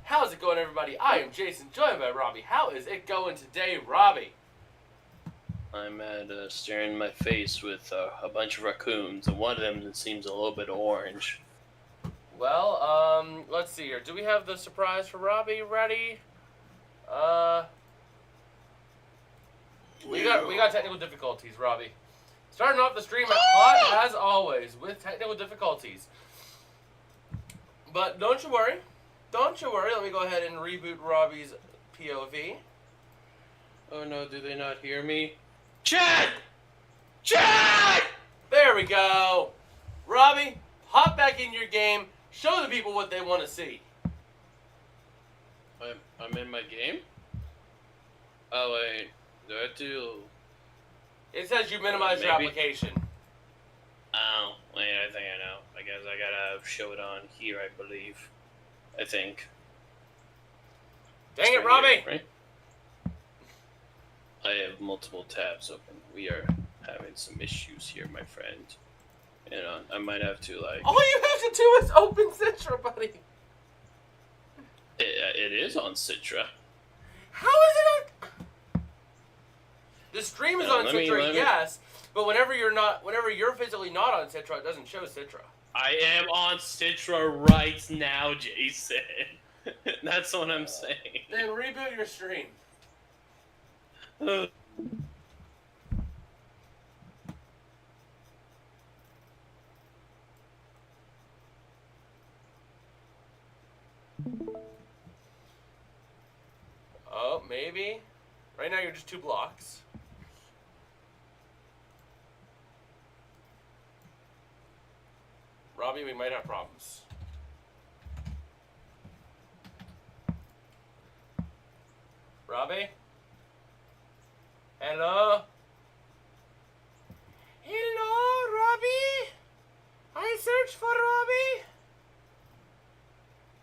How's it going, everybody? I am Jason, joined by Robbie. How is it going today, Robbie? I'm staring my face with a bunch of raccoons, and one of them seems a little bit orange. Well, let's see here. Do we have the surprise for Robbie ready? We got technical difficulties, Robbie. Starting off the stream hot as always with technical difficulties. But don't you worry. Don't you worry. Let me go ahead and reboot Robbie's POV. Oh no, do they not hear me? Chat! Chat! There we go. Robbie, hop back in your game. Show the people what they want to see. I'm in my game? Oh wait, do I have to... It says you minimize your application. Oh, wait, I think I know. I guess I gotta show it on here, I believe. I think. Dang it, Robbie! Here, right? I have multiple tabs open. We are having some issues here, my friend. You know, I might have to, like... All you have to do is open Citra, buddy. It is on Citra. How is it on... The stream is on Citra, yes, but whenever you're physically not on Citra, it doesn't show Citra. I am on Citra right now, Jason. That's what I'm saying. Then reboot your stream. Oh, maybe. Right now you're just 2 blocks. Robbie, we might have problems. Robbie? Hello? Hello, Robbie? I search for Robbie.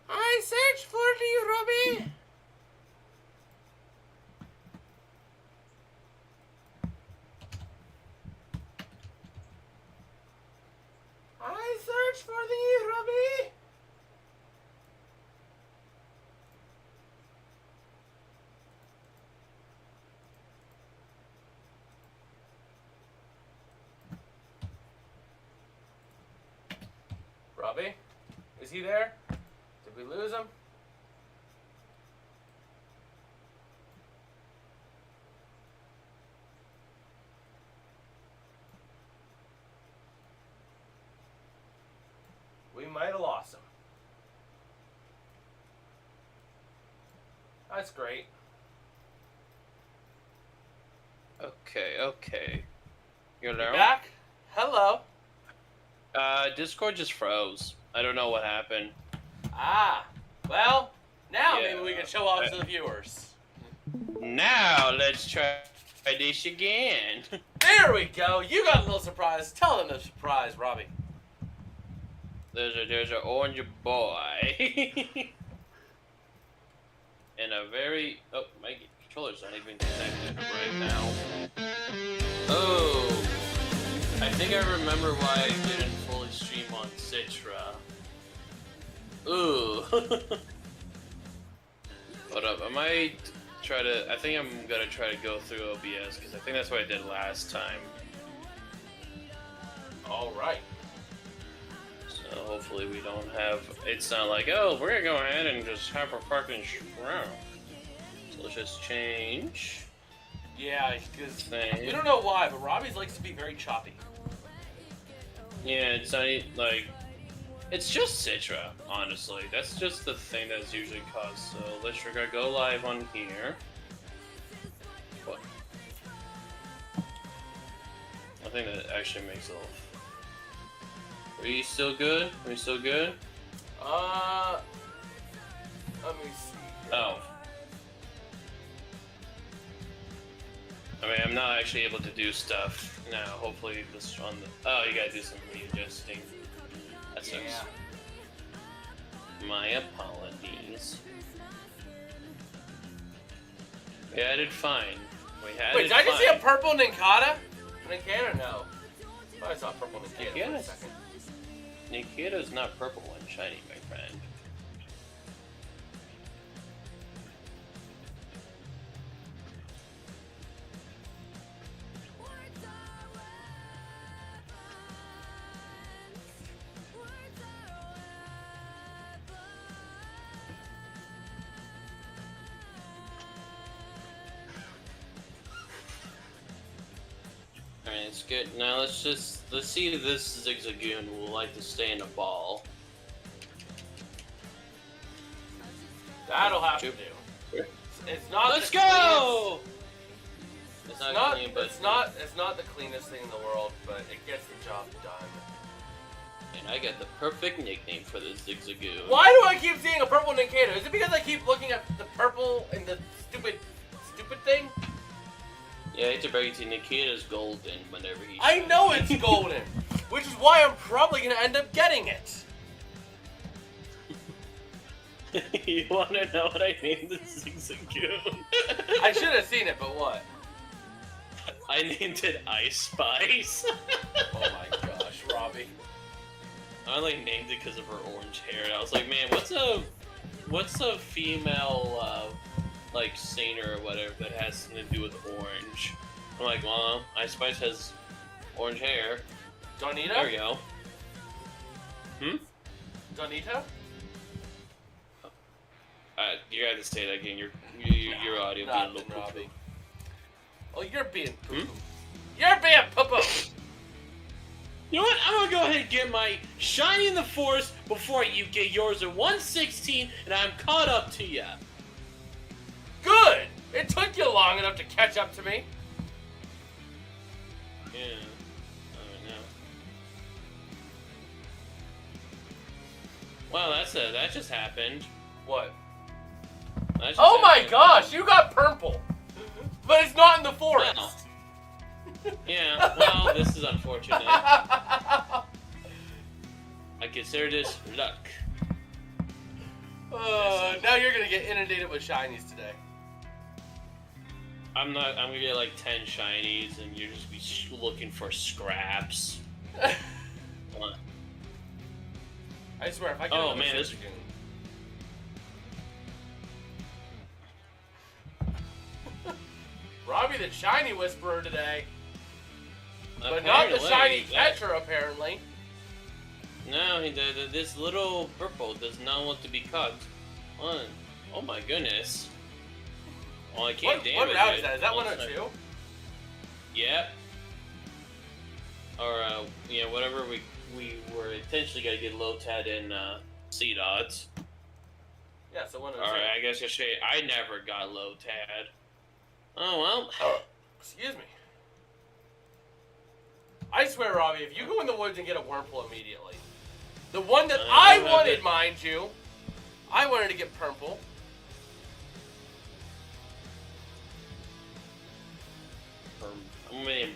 I search for you, Robbie. I search for thee, Robbie. Robbie? Is he there? Did we lose him? We might have lost him. That's great. Okay. You're there? Back? Hello. Discord just froze. I don't know what happened. Ah. Well, now Yeah, maybe we can show off to the viewers. Now, let's try this again. There we go. You got a little surprise. Tell them the surprise, Robbie. There's an orange boy. And a very... Oh, my controller's not even connected right now. Oh. I think I remember why I didn't fully stream on Citra. Ooh. Hold up, I might try to... I think I'm gonna try to go through OBS, because I think that's what I did last time. Alright. So hopefully we don't have... It's not like, oh, we're gonna go ahead and just have a fucking shroud. So let's just change. Yeah, because we don't know why, but Robbie's likes to be very choppy. Yeah, it's not like... It's just Citra, honestly. That's just the thing that's usually caused. So let's go live on here. What? I think that actually makes it off. Are we still good? Are we still good? Let me see. Oh. I mean, I'm not actually able to do stuff now. Hopefully this on the... Oh, you gotta do some readjusting. That sucks. Yeah. My apologies. We had it fine. We had Wait, it did I just see fine. a purple Ninkata? Ninkata? No. I saw a purple Ninkata for a Yes. second. Nikita's not purple and shiny, my friend. Alright, it's good. Now let's see if this Zigzagoon will like to stay in a ball. That'll have to do. It's not. Let's the go! It's Cleanest, not clean, but it's not the cleanest thing in the world, but it gets the job done. And I got the perfect nickname for this Zigzagoon. Why do I keep seeing a purple Ninkata? Is it because I keep looking at the purple and the stupid thing? Yeah, I hate to break it to you, Nikita's golden whenever he... I know it's golden, which is why I'm probably gonna end up getting it. You wanna know what I named this Zigzagoon? I should have seen it, but what? I named it Ice Spice. Oh my gosh, Robbie. I only named it because of her orange hair, and I was like, man, what's a female, like, singer or whatever that has something to do with orange? I'm like, well, Ice Spice has orange hair. Donita? There we go. Donita? You gotta say that again. Your audio being a little poo-poo. Robbie. Oh, you're being poo-poo. You're being poo-poo! You know what? I'm gonna go ahead and get my shiny in the forest before you get yours at 116, and I'm caught up to ya. Good! It took you long enough to catch up to me. Yeah. I know. Wow, that just happened. What? That just Oh my happened. gosh, you got purple! But it's not in the forest! Wow. Yeah, well, this is unfortunate. I consider this luck. Now you're gonna get inundated with shinies today. I'm gonna get like 10 shinies, and you're just be looking for scraps. Come on. I swear, if I get Oh, another man, this- Zigzagoon- Robbie the shiny whisperer today. But not the shiny catcher, apparently. No, this little purple does not want to be caught. Oh my goodness. Oh, I can't damage it. What route is that? Is that 102? Yep. Or, yeah, whatever we were intentionally gonna get low tad in, C dots. Yeah, so 102. Alright, I guess I never got low tad. Oh, well. Oh, excuse me. I swear, Robbie, if you go in the woods and get a Wurmple immediately, the one that I wanted, mind you, I wanted to get purple. I'm gonna name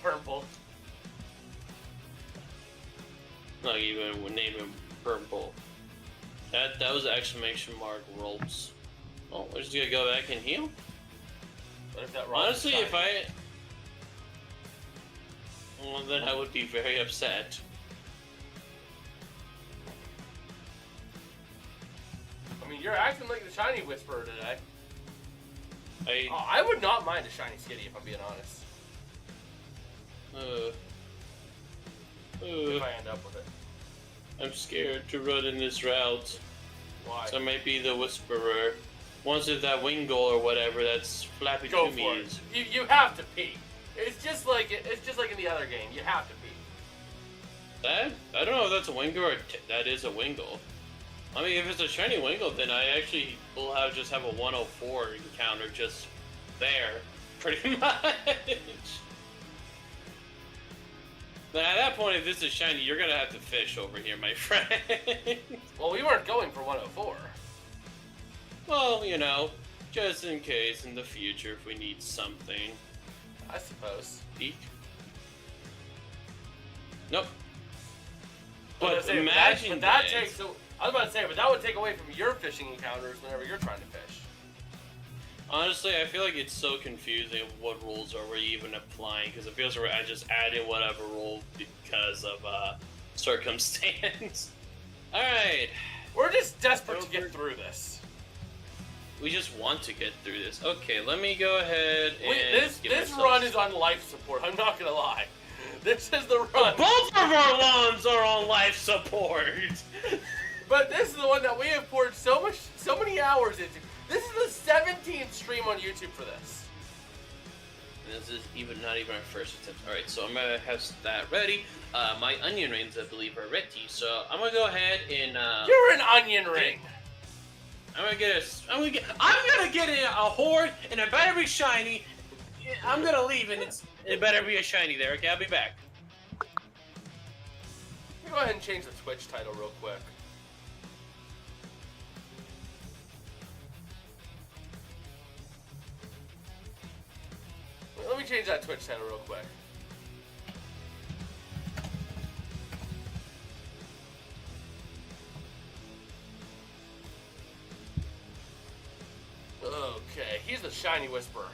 Purple. Not even name him Purple. That was exclamation mark ropes. Oh, we're just gonna go back and heal. What if that honestly, if I, well, then I would be very upset. I mean, you're acting like the shiny whisperer today. I would not mind a shiny skitty if I'm being honest. If I end up with it. I'm scared to run in this route. Why? So I might be the whisperer. Once if that Wingull or whatever that's flappy Go to me for is. it. You have to pee. It's just like in the other game. You have to pee. That? I don't know if that's a Wingull or that is a Wingull. I mean, if it's a shiny Wingull, then I actually will just have a 104 encounter just there, pretty much. But at that point, if this is shiny, you're gonna have to fish over here, my friend. Well, we weren't going for 104. Well, you know, just in case in the future if we need something. I suppose. Peek. Nope. But imagine that takes. So I was about to say, but that would take away from your fishing encounters whenever you're trying to fish. Honestly, I feel like it's so confusing what rules are we even applying, because it feels like I just added whatever rule because of circumstance. Alright. We're just desperate to get through this. We just want to get through this. Okay, let me go ahead and this run is on life support, I'm not gonna lie. This is the run. Both of our runs are on life support! But this is the one that we have poured so many hours into. This is the 17th stream on YouTube for this. And this is not even our first attempt. Alright, so I'm gonna have that ready. My onion rings, I believe, are ready. So I'm gonna go ahead and You're an onion ring! I'm gonna get a horde, and it better be shiny. I'm gonna leave, and it better be a shiny there. Okay, I'll be back. Let me go ahead and change the Twitch title real quick. Let me change that Twitch title real quick. Okay, he's the shiny whisperer.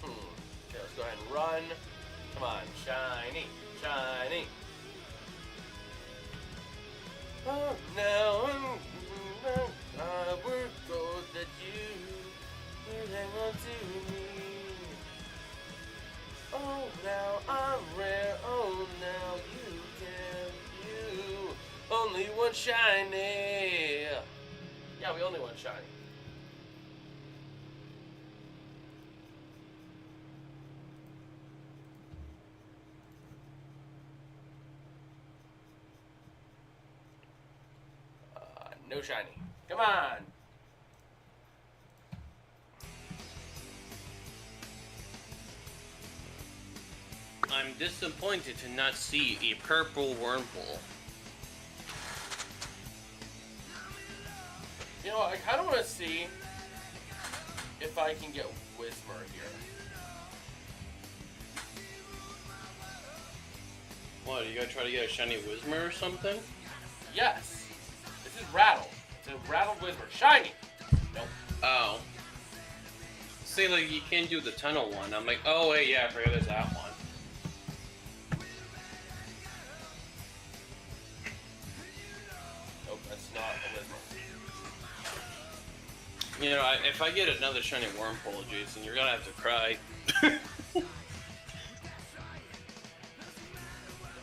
Okay, let's go ahead and run. Come on, shiny, shiny. Oh, now I work gold that you hang on to me. Oh, now I'm rare. Oh, now you only one shiny. Yeah, we only want shiny. No shiny. Come on. I'm disappointed to not see a purple Wurmple. You know, I kind of want to see if I can get Whismer here. What, you gonna try to get a shiny Whismer or something? Yes. This is Rattle. It's a rattled Whisper. Shiny! Nope. Oh. See, like, you can't do the tunnel one. I'm like, oh, wait, yeah, I forgot there's that one. Nope, that's not a Whismer. You know, if I get another shiny wormhole, Jason, you're gonna have to cry.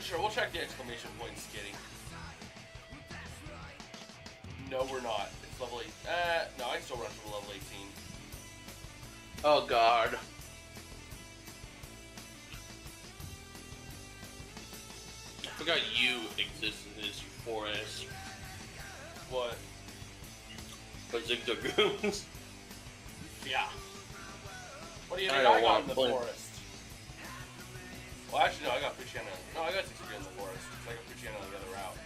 Sure, we'll check the exclamation point skitty. No, we're not. It's level 8. No, I can still run from level 18. Oh, God. I forgot you exist in this forest. What? But Zigzagoons. Yeah. What do you I think don't I got want in the blink. forest? Well, actually, no, I got Puchiana. No, I got 63 in the forest. So I got Puchiana on the other route.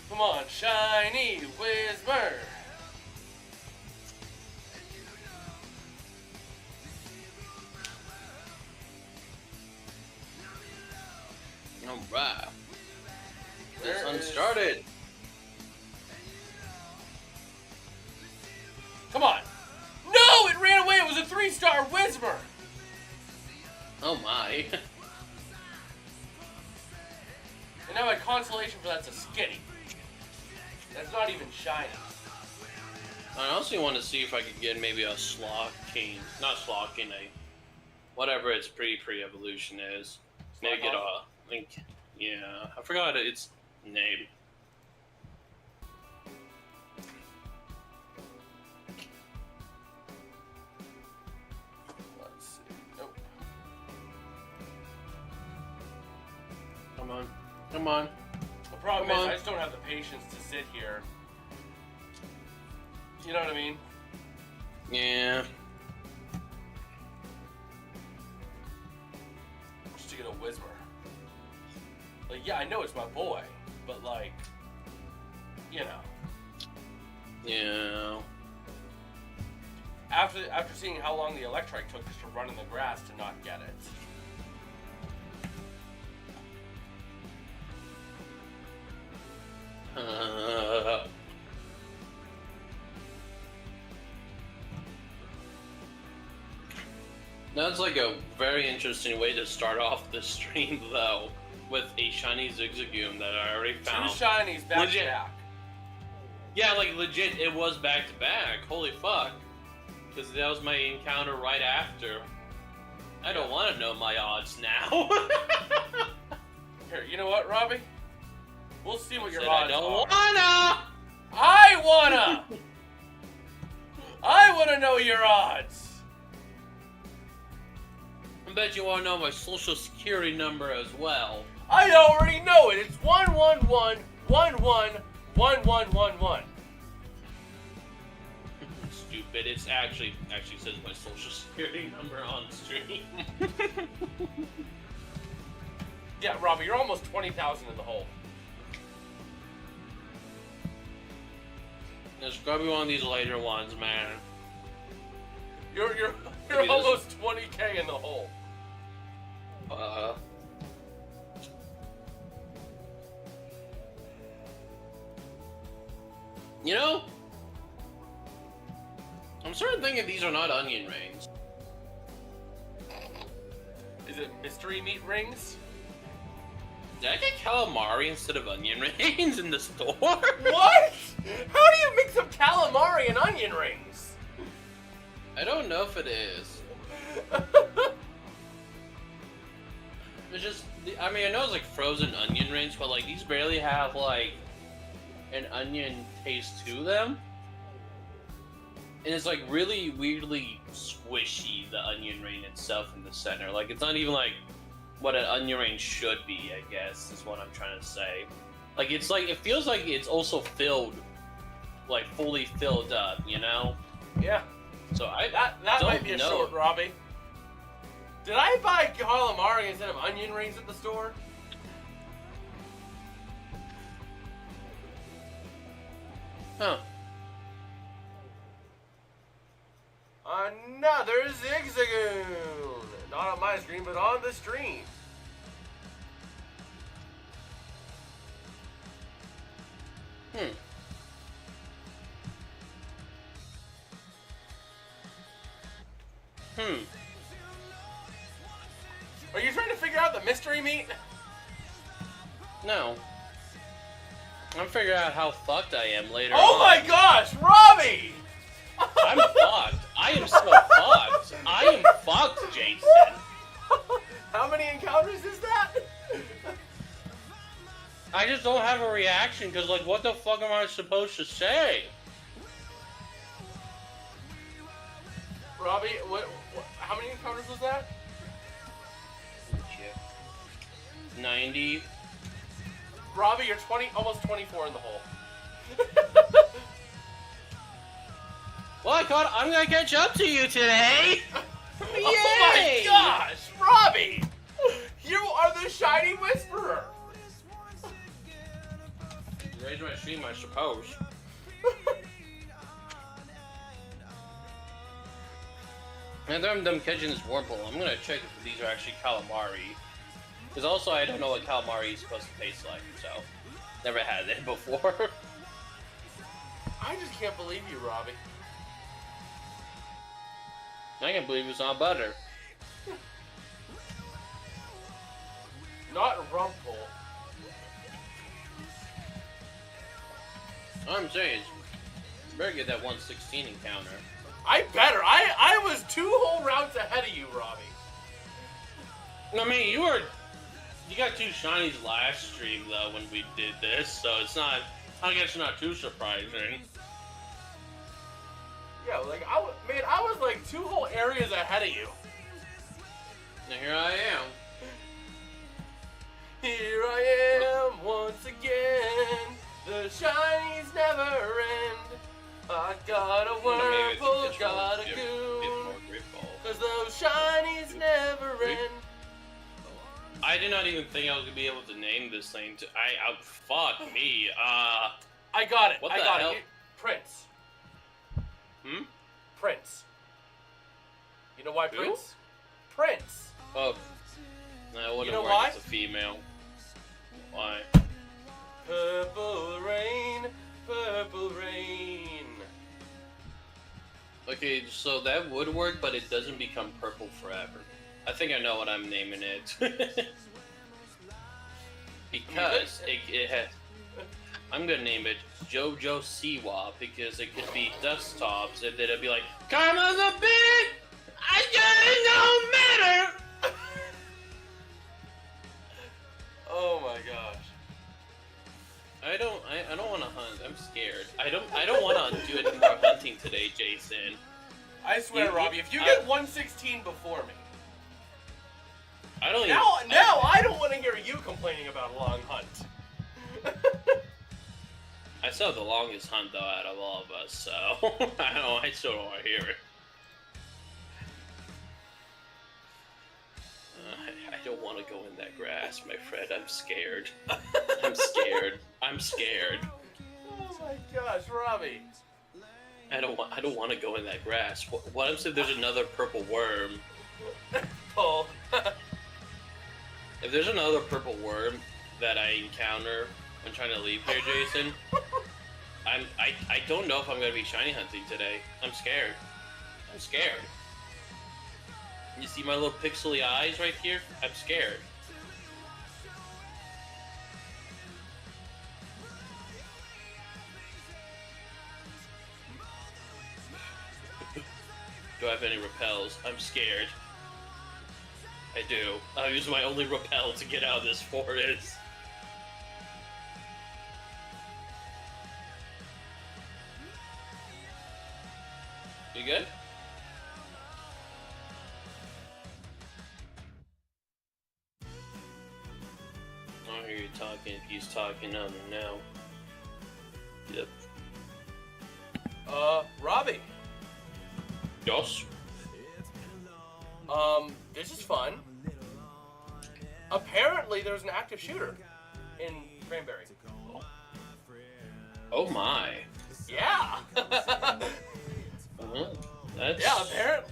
Come on, shiny Whisper! Alright. There This is- unstarted. Come on! No! It ran away! It was a 3-star Whisper! Oh my. And now my consolation for that's a skitty. That's not even shiny. I also want to see if I could get maybe a Slocking. Not Slocking, a... whatever its pre-evolution is. Maybe get a... Link. Yeah, I forgot its name. Let's see. Nope. Come on. Come on. The problem Come is on. I just don't have the patience to sit here. You know what I mean? Yeah. Just to get a Whisper. Like, yeah, I know it's my boy, but like, you know. Yeah. After seeing how long the Electrike took just to run in the grass to not get it. That's like a very interesting way to start off the stream, though, with a shiny Zigzagoon that I already found. 2 shinies back Legit. to back. Yeah, like legit, it was back to back. Holy fuck. Because that was my encounter right after. I don't want to know my odds now. Here, you know what, Robbie? We'll see what your Said odds I don't are. wanna! I wanna! I wanna know your odds! I bet you want to know my social security number as well. I already know it. It's 111111111. Stupid. It's actually says my social security number on stream. Yeah, Robbie, you're almost 20,000 in the hole. There's gotta be one of these later ones, man. You're Maybe this- almost 20K in the hole. You know, I'm sort of thinking these are not onion rings. Is it mystery meat rings? Did I get calamari instead of onion rings in the store? What? How do you mix up calamari and onion rings? I don't know if it is. It's just, I mean, I know it's like frozen onion rings, but like these barely have like an onion taste to them. And it's like really weirdly squishy, the onion ring itself in the center. Like it's not even like what an onion ring should be, I guess, is what I'm trying to say. Like it's like, it feels like it's also filled, like fully filled up, you know? Yeah. So That don't might be a know. short, Robbie. Did I buy calamari instead of onion rings at the store? Huh. Another Zigzagoon! Not on my screen, but on the stream. Are you trying to figure out the mystery meat? No. I'm figuring out how fucked I am later Oh on. my gosh, Robbie! I'm fucked. I am so fucked. I am fucked, Jason. How many encounters is that? I just don't have a reaction because, like, what the fuck am I supposed to say? Robbie, how many encounters was that? 90. Robbie, you're almost 24 in the hole. Well, I'm gonna catch up to you today. Yay! Oh my gosh, Robbie! You are the shiny whisperer. Raise my stream, I suppose. And I'm catching this Wurmple. I'm gonna check if these are actually calamari. Because also, I don't know what calamari is supposed to taste like, so never had it before. I just can't believe you, Robbie. I can't believe it's not butter. Not Rumpel. All I'm saying is, you better get that 116 encounter. I better. I was 2 whole rounds ahead of you, Robbie. I mean, you got 2 shinies last stream though when we did this, so it's not. I guess not too surprising. Yeah, like I was like 2 whole areas ahead of you. Now here I am. Here I am once again. The shinies never end. I got a Wurmple, got a Goon. Cause those shinies never end. I did not even think I was gonna be able to name this thing. Fuck me. I got it. What I the got hell? it. Prince. Hmm? Prince. You know why Who? Prince? Prince. Oh. No, it wouldn't know work. why? It's a female. Why? Purple rain, purple rain. Okay, so that would work, but it doesn't become purple forever. I think I know what I'm naming it. Because it has... I'm gonna name it JoJo Siwa, because it could be desktops, and then it'd be like, Karma's a bitch! It don't matter! Oh my gosh. I don't want to hunt. I'm scared. I don't want to do any more hunting today, Jason. I swear, Robbie, if you get 116 before me, I don't now I don't want to hear you complaining about a long hunt. I still have the longest hunt though out of all of us, so I still don't want to hear it. I don't want to go in that grass, my friend. I'm scared. I'm scared. I'm scared. Oh my gosh, Robbie. I don't want to go in that grass. What if there's another purple worm? Oh. If there's another purple worm that I encounter when trying to leave here, Jason, I don't know if I'm gonna be shiny hunting today. I'm scared. I'm scared. You see my little pixely eyes right here? I'm scared. Do I have any repels? I'm scared. I do. I'll use my only repel to get out of this forest. You good? I don't hear you talking. If he's talking, I don't know. Yep. Robbie. Yes? This is fun. Apparently there's an active shooter in Cranberry. Oh my. Yeah!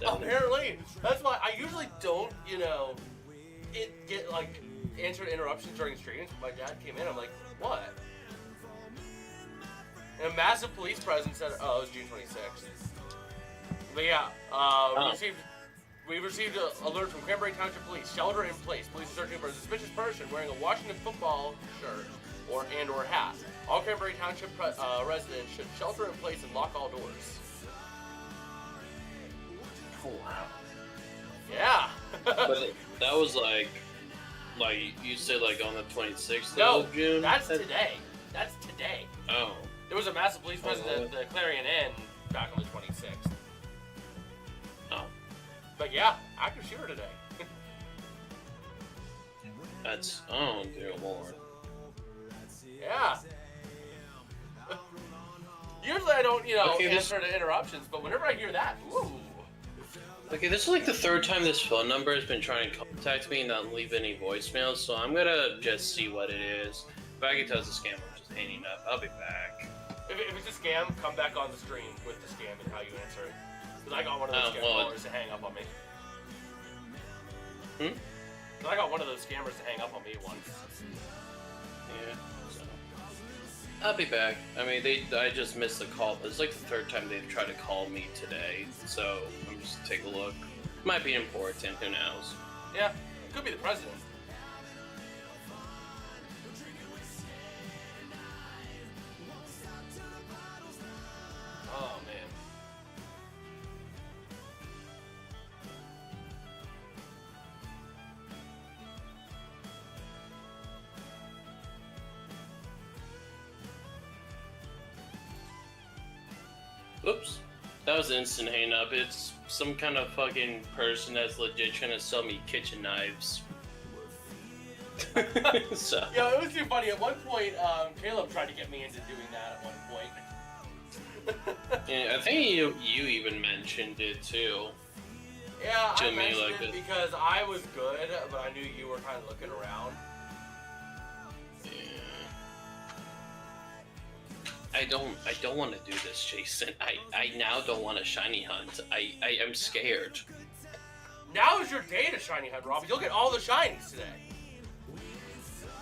Apparently. That's why I usually don't, get like answered interruptions during streams. My dad came in, I'm like, what? And a massive police presence said, oh, it was June 26th. But yeah, we received an alert from Cranberry Township Police. Shelter in place. Police are searching for a suspicious person wearing a Washington football shirt or hat. All Cranberry Township residents should shelter in place and lock all doors. Oh wow. Yeah. But that was like you said, like on the 26th of June. That's today. That's today. Oh. There was a massive police presence at the Clarion Inn back on the 26th. Oh. But yeah, active shooter today. That's, oh dear lord. Yeah. Usually I don't, answer to interruptions, but whenever I hear that, ooh. Okay, this is like the third time this phone number has been trying to contact me and not leave any voicemails, so I'm gonna just see what it is. If I can tell it's a scam, I'm just hanging up. I'll be back. If it's a scam, come back on the stream with the scam and how you answer it. Because I got one of those scam callers to hang up on me. I got one of those scammers to hang up on me once. Yeah, so. I'll be back. I mean, I just missed the call, but it's like the third time they've tried to call me today, so I'm just take a look. Might be important, who knows? Yeah, it could be the president. Oh, man. Oops. That was an instant hang up. It's some kind of fucking person that's legit trying to sell me kitchen knives. So. Yeah, it was too funny. At one point, Caleb tried to get me into doing that at one point. Yeah, I think you even mentioned it too. Yeah, to I me mentioned like it because I was good, but I knew you were kind of looking around. Yeah. I don't want to do this, Jason. I now don't want to shiny hunt. I am scared. Now is your day to shiny hunt, Robbie. You'll get all the shinies today.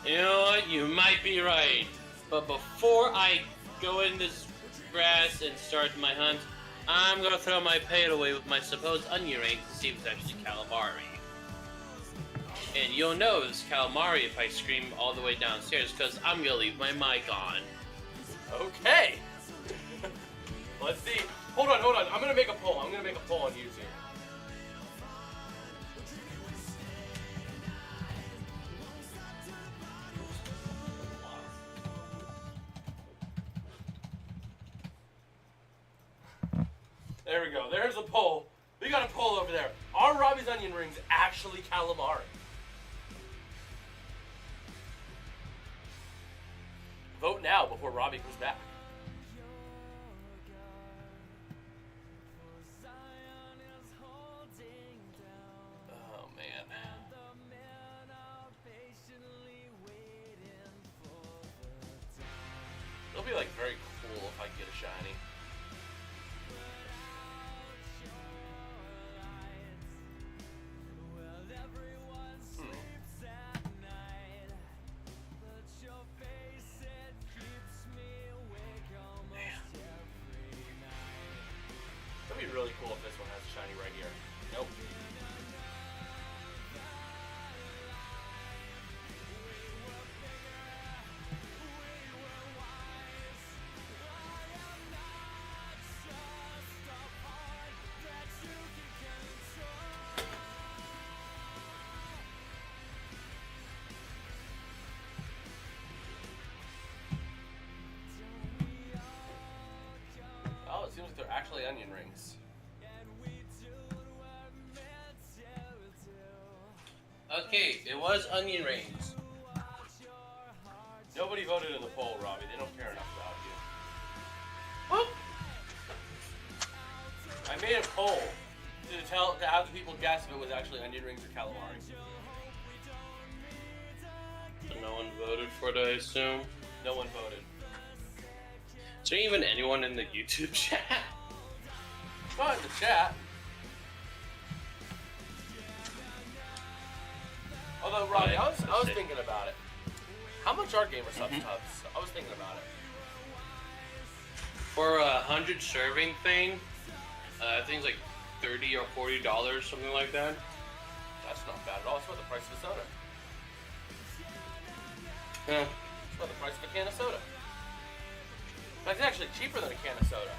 You know what? You might be right. But before I go in this grass and start my hunt, I'm gonna throw my pail away with my supposed onion ring to see if it's actually calamari. And you'll know it's calamari if I scream all the way downstairs, because I'm gonna leave my mic on. Okay. Let's see. Hold on. I'm gonna make a poll. on YouTube. There we go. There's a poll. We got a poll over there. Are Robbie's onion rings actually calamari? Vote now before Robbie comes back. Oh, man. It'll be, like, very cool if I get a shiny. That'd be really cool if this one has a shiny right here. Nope. Oh, it seems like they're actually onion rings. Okay, it was onion rings. Nobody voted in the poll, Robbie. They don't care enough about you. Whoop! I made a poll to have the people guess if it was actually onion rings or calamari. So no one voted for it, I assume? No one voted. Is there even anyone in the YouTube chat? Not in the chat. Although, Robbie, I was thinking about it. How much are gamer subs? I was thinking about it. For a 100 serving thing, I think it's like $30 or $40, something like that. That's not bad at all. It's about the price of a soda. Yeah, Well, the price of a can of soda. That's actually cheaper than a can of soda.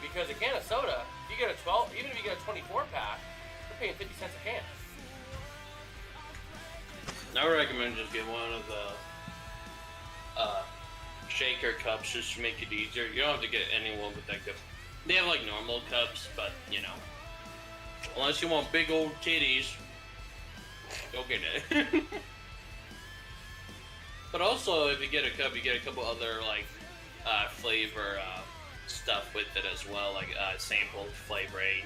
Because a can of soda, if you get a 12, even if you get a 24 pack, you're paying 50 cents a can. I would recommend just get one of the shaker cups just to make it easier. You don't have to get anyone with that cup. They have like normal cups, but you know, unless you want big old titties, go get it. But also, if you get a cup, you get a couple other like flavor stuff with it as well, like sampled flavoring.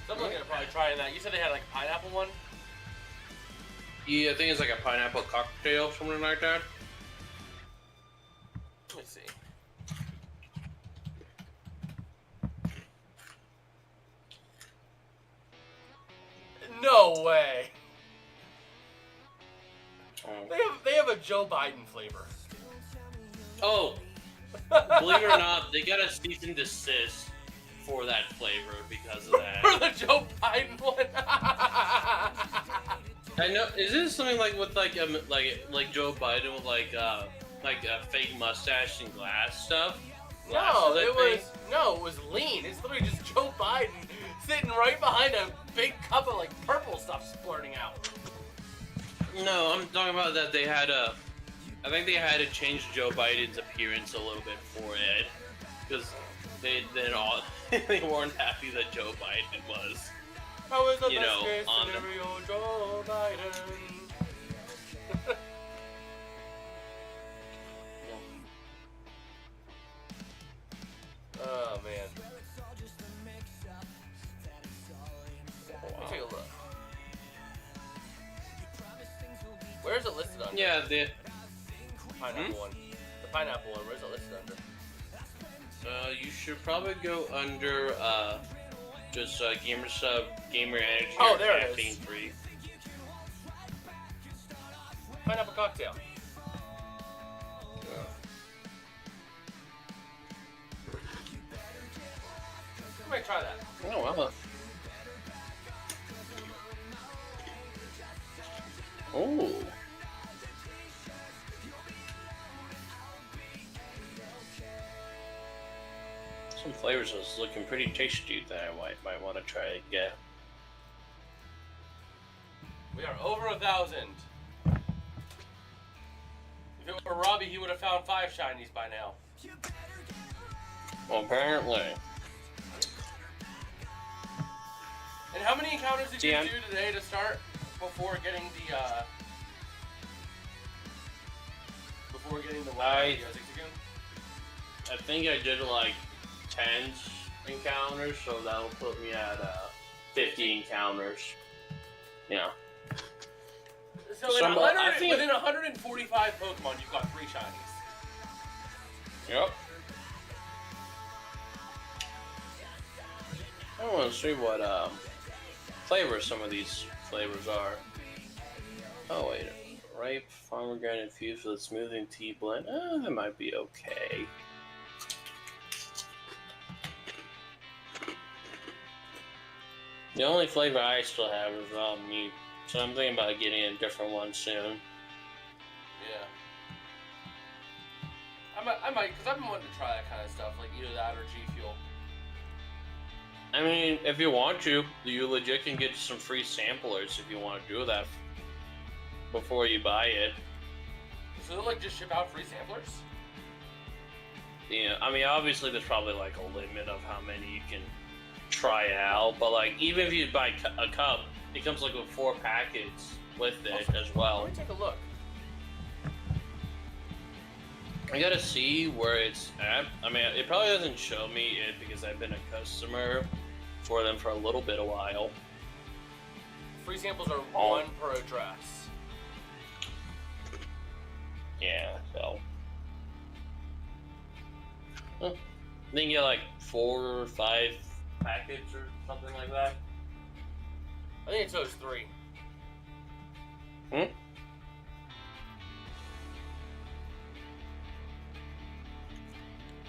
So I'm looking at probably trying that. You said they had like a pineapple one? Yeah, I think it's like a pineapple cocktail, something like that. Let me see. No way. Oh. They have a Joe Biden flavor. Oh, believe it or not, they got a cease and desist for that flavor because of that. For the Joe Biden one. I know. Is this something like with like Joe Biden with like a fake mustache and glass stuff? No, it was lean. It's literally just Joe Biden sitting right behind a big cup of like purple stuff splurting out. No, I'm talking about that they had I think they had to change Joe Biden's appearance a little bit for it because they weren't happy that Joe Biden was. How is the you best know, case on scenario, Joe Biden? Oh man. Let me take a look. Where is it listed under? Yeah, the pineapple one. The pineapple one. Where is it listed under? You should probably go under just gamer energy. Oh, there it caffeine is. Free. Pineapple cocktail. I might try that. Oh wow. Oh. Some flavors is looking pretty tasty that I might want to try again. We are over 1,000. If it were Robbie, he would have found 5 shinies by now. Well, apparently. And how many encounters did you do today to start before getting the I think I did like 10 encounters, so that'll put me at 50 encounters. Yeah. So within 145 Pokemon, you've got 3 shinies. Yep. I want to see what flavor some of these flavors are. Oh wait, ripe pomegranate infused with smoothing tea blend. That might be okay. The only flavor I still have is raw meat, so I'm thinking about getting a different one soon. Yeah. I might, because I've been wanting to try that kind of stuff, like either that or G Fuel. I mean, if you want to, you legit can get some free samplers if you want to do that before you buy it. So they'll like just ship out free samplers? Yeah, I mean, obviously there's probably like a limit of how many you can try out, but like even if you buy a cup, it comes like with 4 packets with it as well. Let me take a look. I gotta see where it's at. I mean, it probably doesn't show me it because I've been a customer for them for a little bit of while. Free samples are 1 per address. Yeah, so. I think you get like 4 or 5 packets or something like that. I think it shows 3.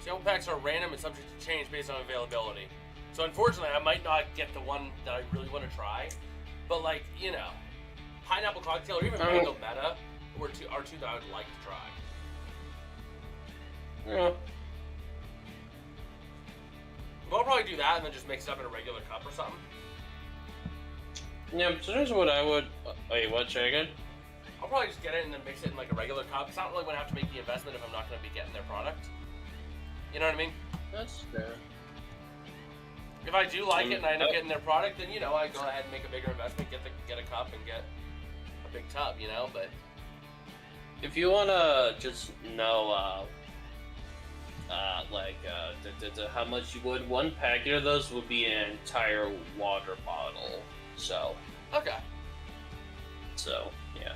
Sample packs are random and subject to change based on availability. So unfortunately, I might not get the one that I really want to try. But like, you know, pineapple cocktail or even mango meta are two that I would like to try. Yeah. We'll probably do that and then just mix it up in a regular cup or something. Yeah, so here's what I would. Wait, what? Say again? I'll probably just get it and then mix it in like a regular cup. It's not really going to have to make the investment if I'm not going to be getting their product. You know what I mean? That's fair. If I do like it and I end up getting their product, then, you know, I go ahead and make a bigger investment, get a cup and get a big tub, you know, but... If you want to just know, how much you would, one packet of those would be an entire water bottle, so... Okay. So, yeah.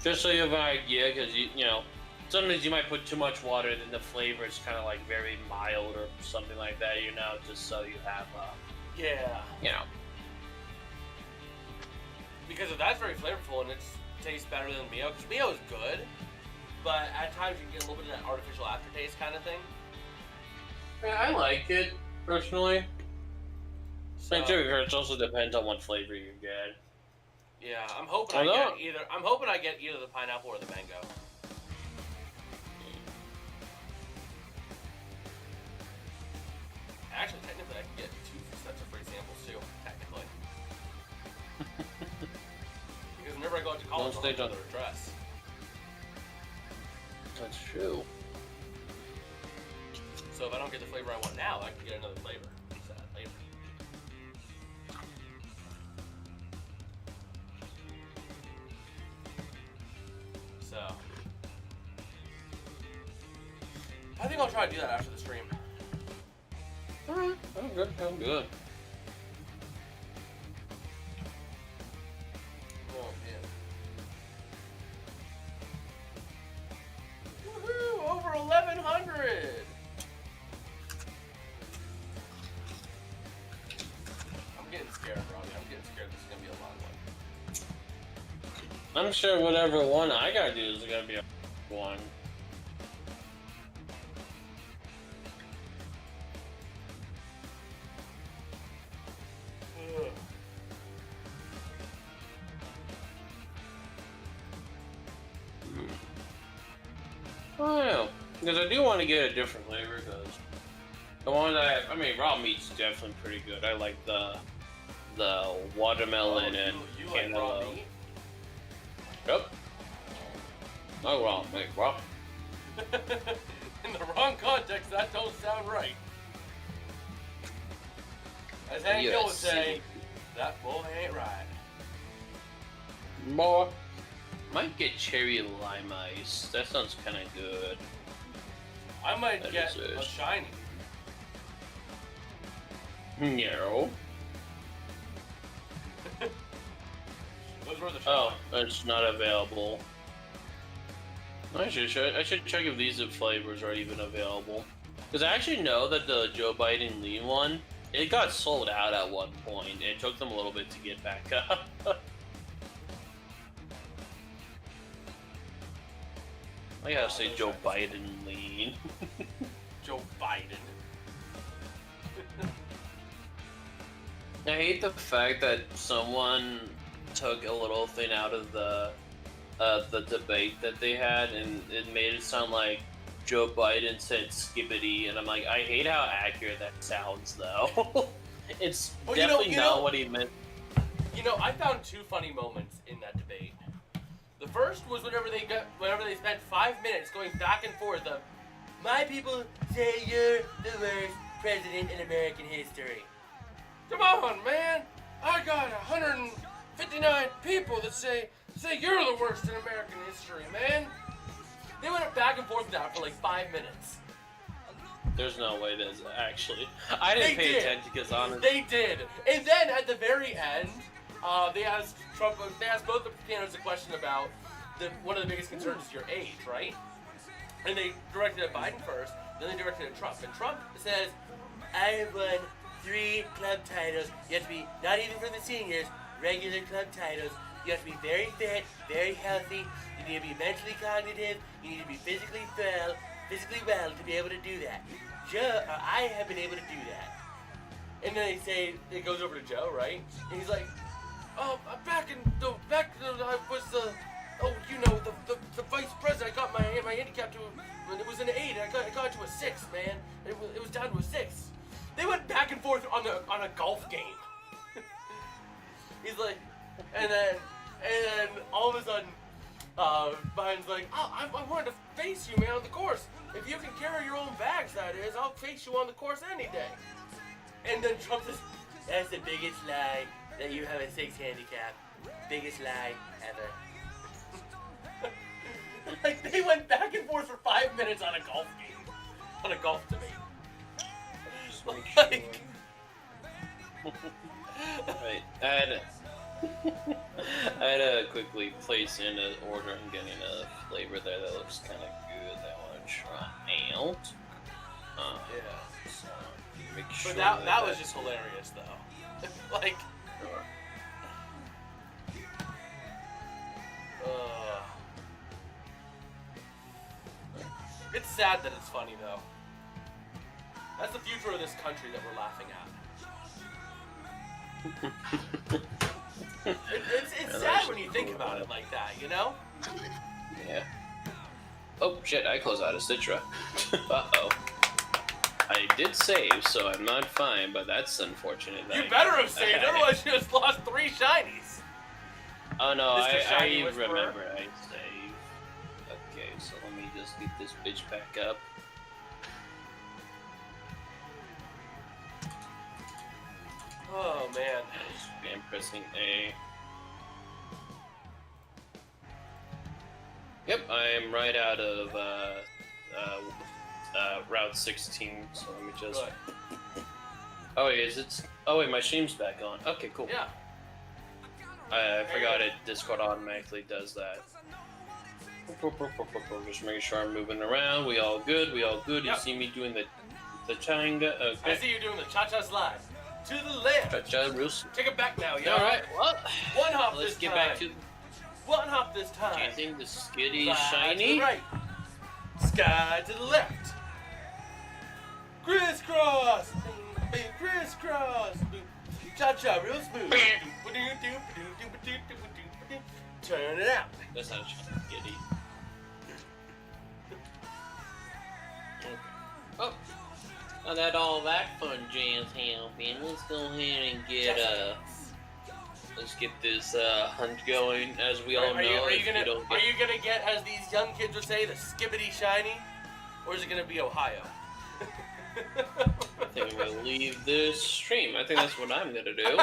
Just so you have an idea, because, you know, sometimes you might put too much water, then the flavor is kind of like very mild or something like that, you know, just so you have, yeah. You know. Because if that's very flavorful and it tastes better than Mio, because Mio is good, but at times you can get a little bit of that artificial aftertaste kind of thing. Yeah, I like it, personally. So, It also depends on what flavor you get. Yeah, I'm hoping I get either the pineapple or the mango. Actually, technically, I can get 2 sets of free samples too. Technically, because whenever I go out to college, I'll have another address. That's true. So if I don't get the flavor I want now, I can get another flavor. Later. So I think I'll try to do that after the stream. Alright, I'm good, I'm good. Oh man. Woohoo! Over 1,100! I'm getting scared, Robbie. I'm getting scared this is gonna be a long one. I'm sure whatever one I gotta do is gonna be a one. I don't know, because I do want to get a different flavor, because the one that I mean, raw meat's definitely pretty good. I like the watermelon and you like raw cantaloupe. meat? Yep. No raw meat, bro. In the wrong context, that don't sound right. As Hank Hill would say, that boy ain't right. Boy. Might get cherry lime ice. That sounds kind of good. I might That get is a shiny. No. Those were the Oh, it's not available. I should check if these flavors are even available. Because I actually know that the Joe Biden lean one, it got sold out at one point. It took them a little bit to get back up. I gotta say Joe Biden lean. Joe Biden. I hate the fact that someone took a little thing out of the debate that they had, and it made it sound like Joe Biden said skibbity, and I'm like, I hate how accurate that sounds, though. It's definitely not what he meant. You know, I found 2 funny moments in that debate. The first was whenever they spent 5 minutes going back and forth of, my people say you're the worst president in American history. Come on, man! I got 159 people that say you're the worst in American history, man! They went back and forth with that for like 5 minutes. There's no way there's actually. I didn't pay attention because honestly. They did. And then at the very end, they asked both the candidates a question about one of the biggest concerns is your age, right? And they directed at Biden first, then they directed at Trump. And Trump says, I have won 3 club titles. You have to be, not even for the seniors, regular club titles. You have to be very fit, very healthy. You need to be mentally cognitive. You need to be physically well to be able to do that. I have been able to do that. And then they say, it goes over to Joe, right? And he's like, I was the vice president. I got my handicap to, when it was an 8, I got it to a 6, man. It was down to a 6. They went back and forth on a golf game. He's like, and then all of a sudden, Biden's like, oh, I wanted to face you, man, on the course. If you can carry your own bags, that is, I'll face you on the course any day. And then Trump says, that's the biggest lie that you have a 6 handicap. Biggest lie ever. Like, they went back and forth for 5 minutes on a golf game. On a golf debate. Like... Right. I had to quickly place in an order. I'm getting a flavor there that looks kind of good that I want to try out. Yeah. So make sure but that was just hilarious, though. Like... Sure. It's sad that it's funny, though. That's the future of this country that we're laughing at. It's sad when you think about it like that, you know? Yeah. Oh shit, I closed out of Citra. Uh-oh. I did save, so I'm not fine, but that's unfortunate. You better have saved, otherwise you just lost 3 shinies. Oh no, Mr. Shiny I Whisperer. remember I saved. Okay, so let me just get this bitch back up. Oh man. I'm pressing A. Yep, I'm right out of Route 16, so let me just... Good. Oh wait, oh wait, my stream's back on. Okay, cool. Yeah. I forgot it. Discord automatically does that. Just making sure I'm moving around. We all good. We all good. Yep. You see me doing the changa? Okay. I see you doing the cha-cha slide. To the left. Cha-cha, real soon. Take it back now, yo. All right. Well, one hop let's this get time. back to. One hop this time. Chasing the skitty Sky shiny. to the right. Sky to the left. Crisscross. Crisscross. Cha-cha, real smooth. Turn it out. That's not a skitty. Okay. Oh. Now that all that fun jazz happened, let's go ahead and get let's get this hunt going. As we all know, are you gonna get, as these young kids would say, the skibbity shiny, or is it gonna be Ohio? I think I'm gonna leave this stream. I think that's what I'm gonna do.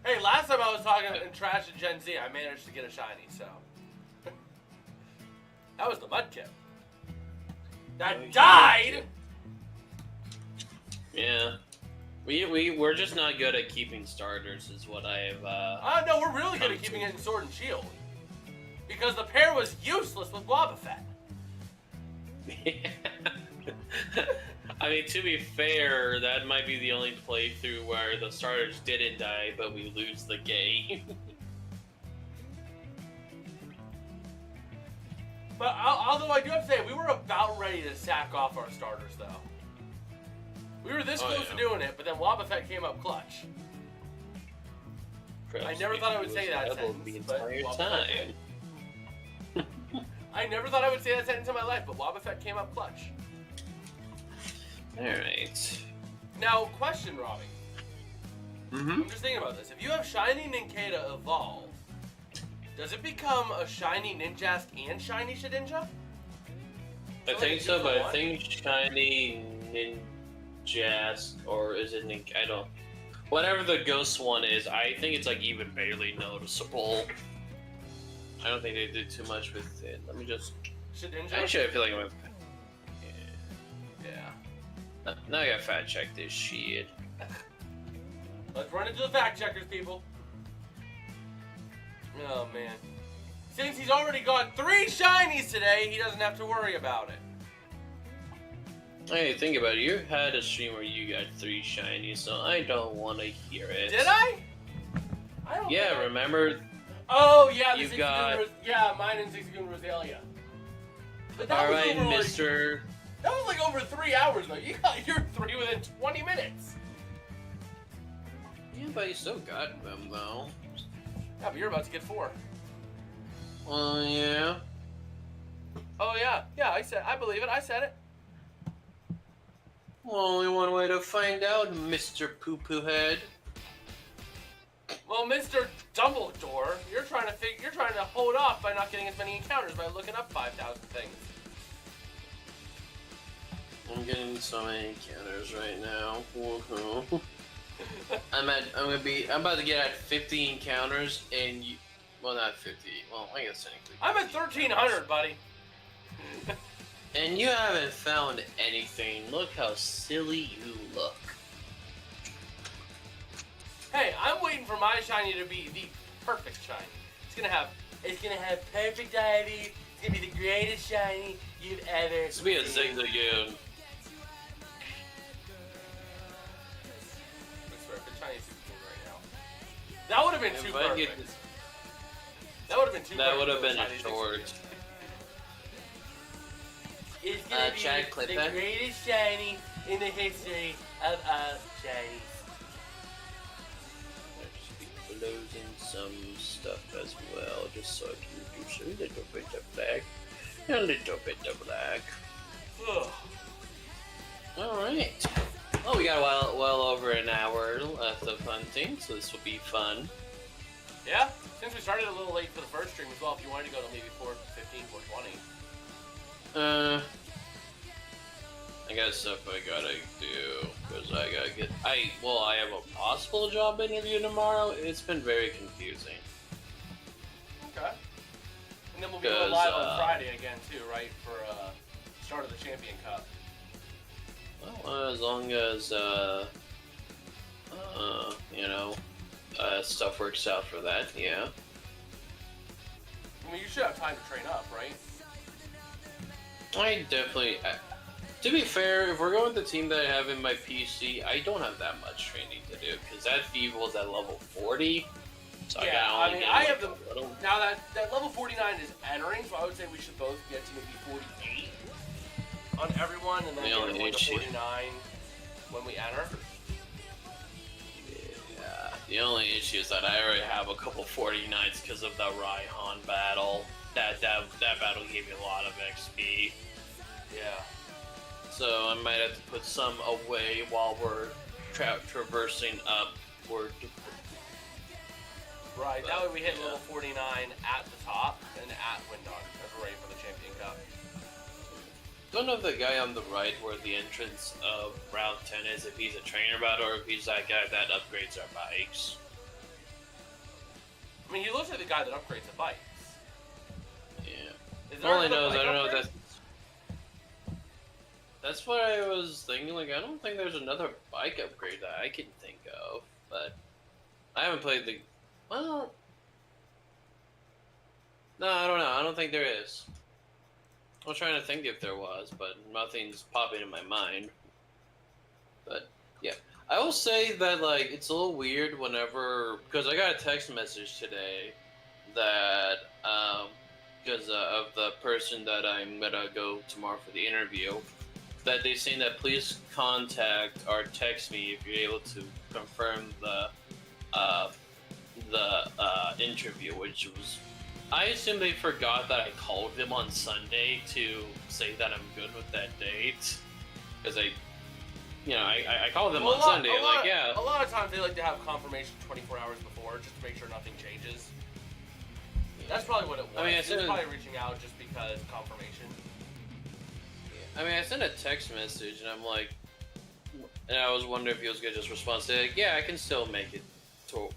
Hey, last time I was talking and trash to Gen Z, I managed to get a shiny, so. That was the Mudkip. That died! Yeah. We're just not good at keeping starters, is what I have, no, we're really good at keeping it in Sword and Shield. Because the pair was useless with Wobbuffet. I mean, to be fair, that might be the only playthrough where the starters didn't die, but we lose the game. But although I do have to say, we were about ready to sack off our starters, though. We were this close to doing it, but then Wobbuffet came up clutch. Perhaps I never thought I would say that sentence, the but entire Wobbuffet time. did. I never thought I would say that sentence in my life, but Wobbuffet came up clutch. Alright. Now, question, Robbie. Mm-hmm. I'm just thinking about this. If you have Shiny Nincada evolve, does it become a Shiny Ninjask and Shiny Shedinja? I think so, but I think Shiny Ninjask, or is it Nink? I don't. Whatever the ghost one is, I think it's like even barely noticeable. I don't think they did too much with it. Let me just. Shedinja? Actually, I feel like I'm. Yeah. Now I gotta fact check this shit. Let's run into the fact checkers, people. Oh, man. Since he's already got 3 shinies today, he doesn't have to worry about it. Hey, think about it. You had a stream where you got 3 shinies, so I don't want to hear it. Did I? I don't Yeah, remember? Oh, yeah, You got... yeah, mine and 60 Rosalia. But that Alright, was Mr. That was like over 3 hours though. You got your 3 within 20 minutes. Yeah, but you still got them though. Yeah, but you're about to get 4. Well, yeah. Oh yeah, I believe it. I said it. Well, only one way to find out, Mr. Poo Poo Head. Well, Mr. Dumbledore, you're trying to hold off by not getting as many encounters by looking up 5,000 things. I'm getting so many encounters right now. Woohoo! I'm about to get at 50 encounters, and well, not 50. Well, I guess technically. I'm at 1,300, buddy. And you haven't found anything. Look how silly you look. Hey, I'm waiting for my shiny to be the perfect shiny. It's gonna have perfect Ivy. It's gonna be the greatest shiny you've ever. It's gonna be a Zigzagoon. That would have been too perfect. That would have been too perfect. That would have been a short. It's gonna be the greatest shiny in the history of shinies. I'll just be closing some stuff as well, just so I can do a little bit of black. A little bit of black. Alright. Well, we got well over an hour left of hunting, so this will be fun. Yeah, since we started a little late for the first stream as well, if you wanted to go to maybe 4:15, 4:20. I got stuff I gotta do, because I have a possible job interview tomorrow. It's been very confusing. Okay. And then we'll be going live on Friday again too, right, for start of the Champion Cup. Well, as long as, stuff works out for that, yeah. I mean, you should have time to train up, right? I definitely... to be fair, if we're going with the team that I have in my PC, I don't have that much training to do, because that Feeble is at level 40. So yeah, I have the... Now, that level 49 is entering, so I would say we should both get to maybe 48 on everyone, and then everyone to 49 when we enter. Yeah, the only issue is that I already have a couple 49s because of the Raihan battle. That battle gave me a lot of XP. Yeah. So I might have to put some away while we're traversing upward. Right, that way we hit level 49 at the top and at Windon as we're ready for the Champion Cup. Don't know if the guy on the right where the entrance of Route 10 is, if he's a trainer bot or if he's that guy that upgrades our bikes. I mean, he looks like the guy that upgrades the bikes. Yeah. All I know is I don't know if that's... That's what I was thinking, like, I don't think there's another bike upgrade that I can think of, but... I haven't played the... Well... No, I don't know, I don't think there is. I was trying to think if there was, but nothing's popping in my mind. But, yeah. I will say that, like, it's a little weird whenever... Because I got a text message today that, because of the person that I'm gonna go tomorrow for the interview, that they're saying that please contact or text me if you're able to confirm the interview, which was... I assume they forgot that I called them on Sunday to say that I'm good with that date, because I called them on Sunday. A lot of times they like to have confirmation 24 hours before, just to make sure nothing changes. Yeah. That's probably what it was. I mean, it was probably reaching out just because confirmation. Yeah. I mean, I sent a text message, and I'm like, and I was wondering if he was gonna just respond, say, like, yeah, I can still make it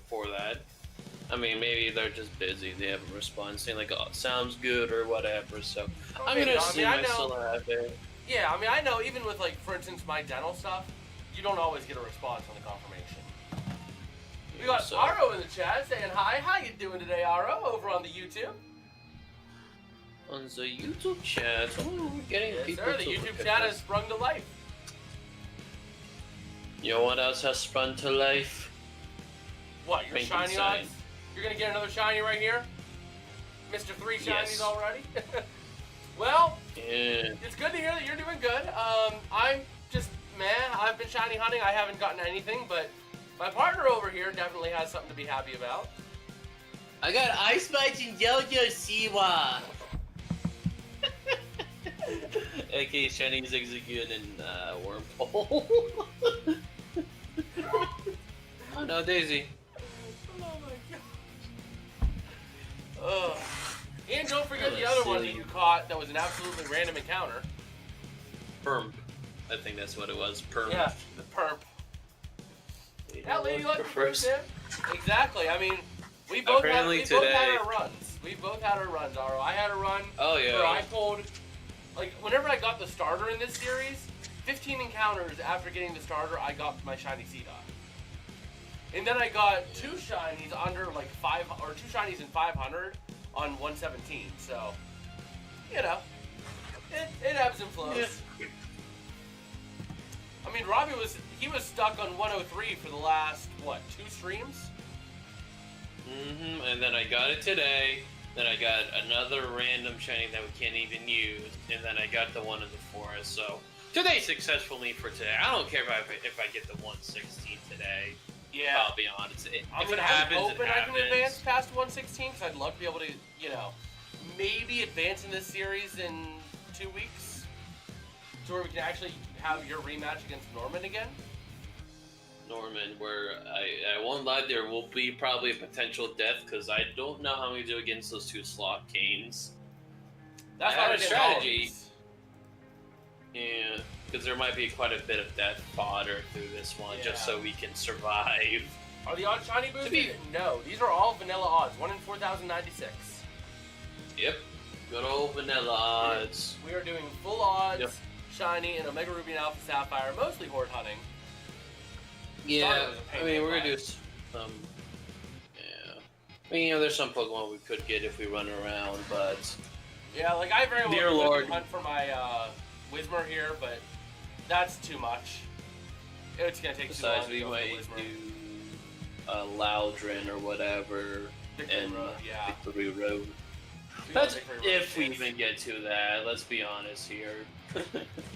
for that. I mean, maybe they're just busy. They haven't responded, saying like, "Oh, sounds good" or whatever. So I'm gonna assume I still have it. Yeah, I mean, I know. Even with like, for instance, my dental stuff, you don't always get a response on the confirmation. We got Aro in the chat saying hi. How you doing today, Aro? Over on the YouTube. On the YouTube chat, we're getting people. Sir, the YouTube chat has sprung to life. You know what else has sprung to life? What? Your shiny odds? You're gonna get another shiny right here? Mr. 3 shinies already? Well, Yeah. it's good to hear that you're doing good. I'm just meh. I've been shiny hunting. I haven't gotten anything, but my partner over here definitely has something to be happy about. I got Ice Bites and Yo-Yo Siwa. AK Chinese Execute and Wormhole. Oh no, Daisy. Oh my god. Ugh. And don't forget the other one that you caught that was an absolutely random encounter. Perm. I think that's what it was. Perm. Yeah, the perp. That lady like first him. Exactly. I mean, we both had our runs. We both had our runs. I had a run. Oh yeah. Where I pulled, like, whenever I got the starter in this series, 15 encounters after getting the starter, I got my shiny C-Dot. And then I got 2 shinies under like 2 shinies in 500 on 117. So, you know, it ebbs and flows. Yeah. I mean, Robbie was stuck on 103 for the last, what, 2 streams? And then I got it today. Then I got another random shiny that we can't even use. And then I got the one in the forest. So, today's successful me for today. I don't care if I get the 116 today. Yeah. I'll be honest. If it I'm happens, hoping it happens. I can advance past 116 because I'd love to be able to, you know, maybe advance in this series in 2 weeks. To where we can actually have your rematch against Norman again. Norman, where I won't lie, there will be probably a potential death because I don't know how we do against those 2 slot canes. That's not a strategy. Yeah, because there might be quite a bit of death fodder through this one just so we can survive. Are the odds shiny boosted? No, these are all vanilla odds. 1 in 4,096. Yep, good old vanilla odds. We are doing full odds, shiny, and Omega Ruby and Alpha Sapphire, mostly horde hunting. Yeah, I mean, we're gonna do some. Yeah, I mean, you know, there's some Pokemon we could get if we run around, but yeah, like I very Dear well Lord. could hunt for my Whismur here, but that's too much. It's gonna take besides, too long. we might do Loudrin or whatever, Victory Road, yeah. Victory Road. That's if we even get to that. Let's be honest here.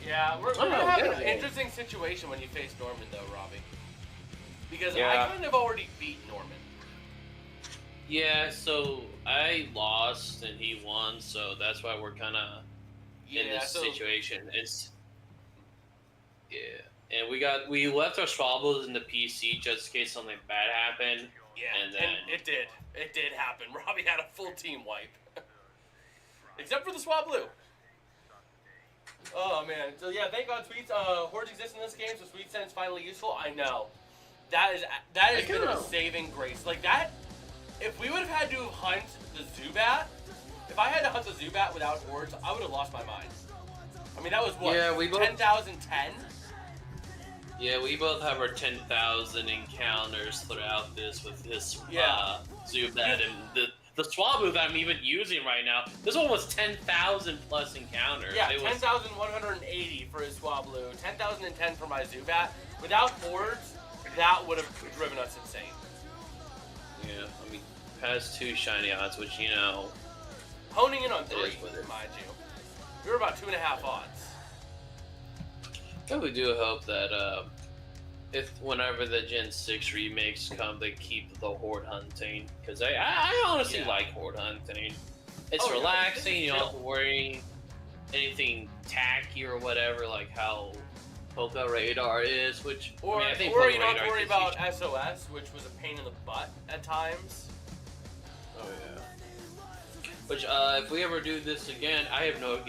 Yeah, we're gonna have an interesting situation when you face Norman, though, Robbie. Because I kind of already beat Norman. Yeah, so I lost and he won, so that's why we're kind of in this situation. It's and we left our Swabbles in the PC just in case something bad happened. Yeah, and then it did happen. Robbie had a full team wipe, except for the Swablu. Oh man, so yeah, thank God hordes exist in this game, so Sweet Scent's finally useful. I know. That has been a saving grace. Like that, if we would have had to hunt the Zubat, if I had to hunt the Zubat without hordes, I would have lost my mind. I mean, that was what, 10,010? Yeah, we both have our 10,000 encounters throughout this with this Zubat and the Swablu that I'm even using right now. This one was 10,000 plus encounters. Yeah, 10,180 for his Swablu, 10,010 for my Zubat. Without hordes, that would have driven us insane. Yeah, I mean, past 2 shiny odds, which, you know... Honing in on 3, mind you. We were about 2.5 odds. I really do hope that, whenever the Gen 6 remakes come, they keep the horde hunting. Because I honestly like horde hunting. It's relaxing, you don't have to worry anything tacky or whatever, like how Poke Radar is, which or I think you don't have to worry about SOS, which was a pain in the butt at times. Oh yeah. Which if we ever do this again, I have no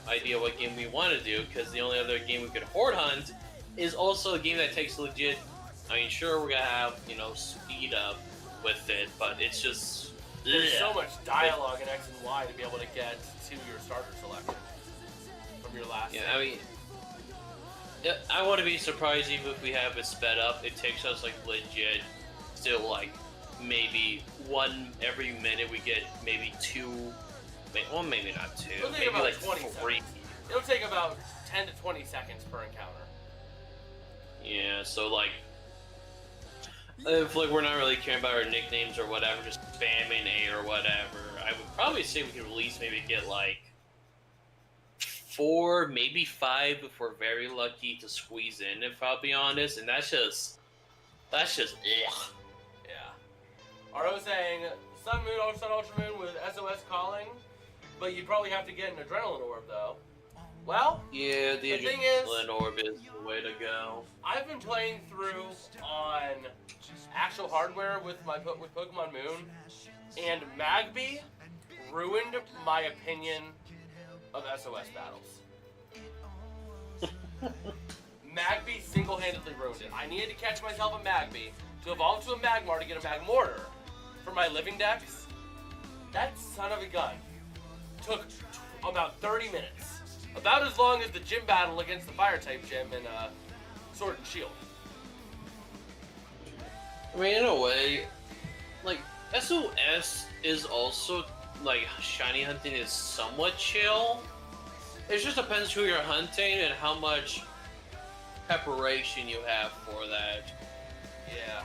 idea what game we want to do, because the only other game we could horde hunt is also a game that takes legit. I mean, sure, we're gonna have speed up with it, but it's just there's so much dialogue in X and Y to be able to get to your starter selection from your last. Yeah, I mean. I want to be surprised even if we have it sped up. It takes us like legit, still like maybe 1 every minute. We get maybe 2, well maybe not 2, maybe like 3. Seconds. It'll take about 10 to 20 seconds per encounter. Yeah, so like if like we're not really caring about our nicknames or whatever, just spamming A or whatever, I would probably say we could at least maybe get like 4, maybe 5 if we're very lucky to squeeze in, if I'll be honest, and that's just ugh. Yeah. Aro was saying, Sun Moon, Sun Ultra Moon with SOS calling, but you'd probably have to get an Adrenaline Orb, though. Well, yeah, the Adrenaline Orb is the way to go. I've been playing through on actual hardware with Pokemon Moon, and Magby ruined my opinion of SOS battles. Magby single-handedly ruined it. I needed to catch myself a Magby to evolve to a Magmar to get a Magmortar for my living decks. That son of a gun took about 30 minutes. About as long as the gym battle against the Fire-type gym in Sword and Shield. I mean, in a way, like, SOS is also, like, shiny hunting is somewhat chill. It just depends who you're hunting and how much preparation you have for that. Yeah.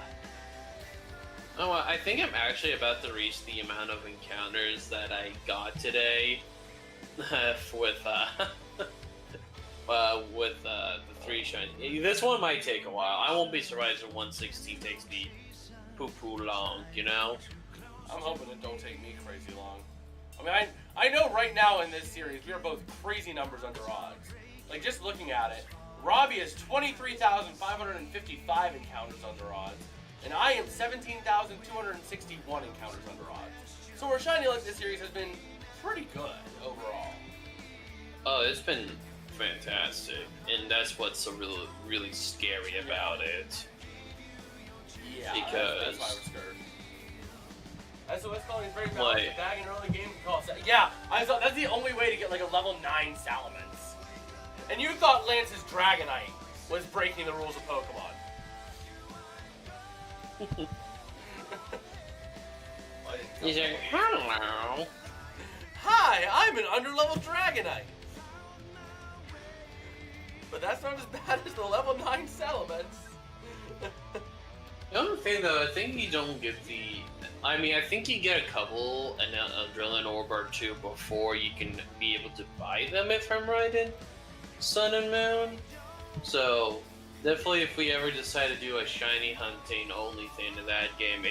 Oh, I think I'm actually about to reach the amount of encounters that I got today with the 3 shiny. This one might take a while. I won't be surprised if 116 takes me poo-poo long, you know? I'm hoping it don't take me crazy long. I mean, I know right now in this series we are both crazy numbers under odds. Like, just looking at it, Robbie has 23,555 encounters under odds, and I am 17,261 encounters under odds. So our shiny luck this series has been pretty good overall. Oh, it's been fantastic, and that's what's so really scary about it. Yeah, because that's why I was scared. SOS calling is very balanced. The bag in early game can call. Yeah, I thought that's the only way to get like a level 9 Salamence. And you thought Lance's Dragonite was breaking the rules of Pokemon. He's like, hello. Hi, I'm an underlevel Dragonite. But that's not as bad as the level 9 Salamence. The other thing, though, I think you don't get the... I mean, I think you get a couple, an Adrenaline Orb or 2 before you can be able to buy them, if I'm right, in Sun and Moon. So, definitely if we ever decide to do a shiny hunting only thing in that game,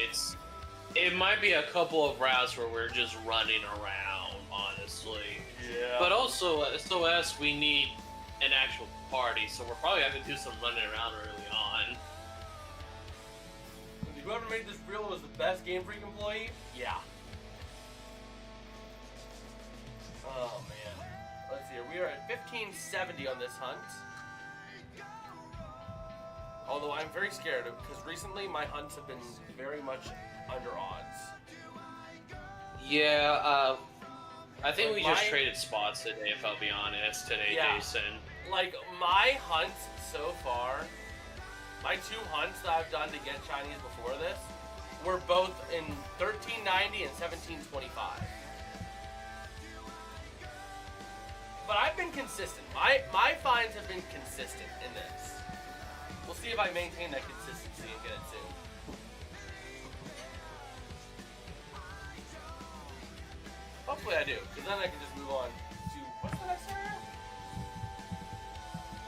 it might be a couple of routes where we're just running around, honestly. Yeah. But also, SOS, we need an actual party, so we'll probably have to do some running around early on. Whoever made this reel was the best Game Freak employee? Yeah. Oh, man. Let's see here. We are at 1570 on this hunt. Although I'm very scared, because recently my hunts have been very much under odds. Yeah, I think we just traded spots today, if I'll be honest, Jason. Like, my hunts so far, my 2 hunts that I've done to get shinies before this, were both in 1390 and 1725. But I've been consistent. My finds have been consistent in this. We'll see if I maintain that consistency and get it soon. Hopefully I do, because then I can just move on to, what's the next area?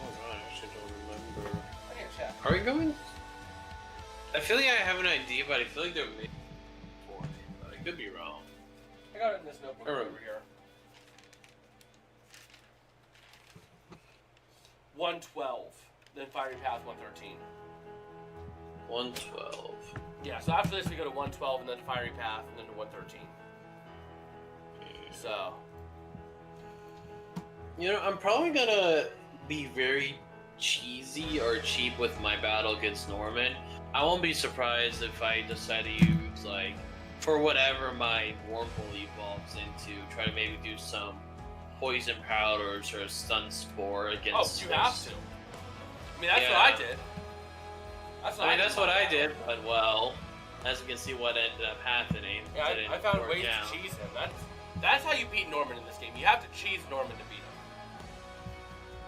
Oh god, I actually don't remember. I can't check. Are we going? I feel like I have an idea, but I feel like they're made for me, but I could be wrong. I got it in this notebook over here. 112, then Fiery Path 113. 112. Yeah, so after this we go to 112 and then to Fiery Path and then to 113. So, you know, I'm probably gonna be very cheesy or cheap with my battle against Norman. I won't be surprised if I decide to use, like, for whatever my Wurmple evolves into, try to maybe do some poison powders or a stun spore against... Oh, you have to. I mean, that's what I did. That's what I did, but, well, as you can see what ended up happening. Yeah, I found ways to cheese him. That's how you beat Norman in this game. You have to cheese Norman to beat him.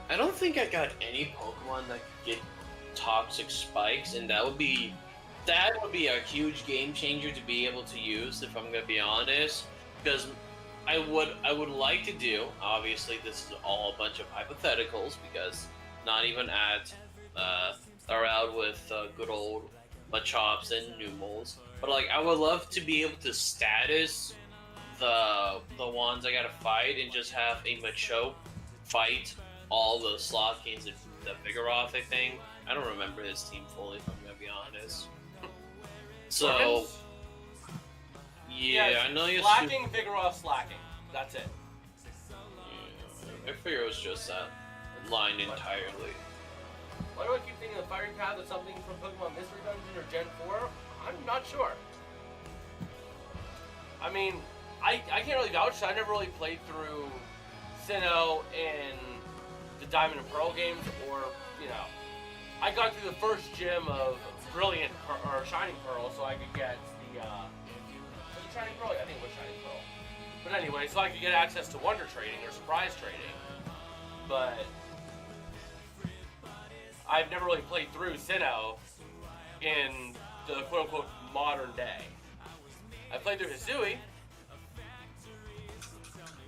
I don't think I got any Pokemon that could get toxic spikes, and that would be a huge game changer to be able to use, if I'm gonna be honest. Because I would like to do. Obviously, this is all a bunch of hypotheticals because not even at around with good old Machops and Numels. But like, I would love to be able to status the ones I gotta fight and just have a Machop fight all the Slot Kings and the Vigoroth. I think I don't remember his team fully. If I'm gonna be honest. So. Yeah, I know you're slacking, Vigoroth slacking. That's it. Yeah, I figure it was just that line entirely. Why do I keep thinking the Fiery Path is something from Pokemon Mystery Dungeon or Gen 4? I'm not sure. I mean, I can't really vouch. I never really played through Sinnoh and the Diamond and Pearl games, or, you know, I got through the first gym of Brilliant or Shining Pearl so I could get the, Shining Pearl? I think it was Shining Pearl. But anyway, so I could get access to Wonder Trading or Surprise Trading. But I've never really played through Sinnoh in the quote-unquote modern day. I played through Hisui,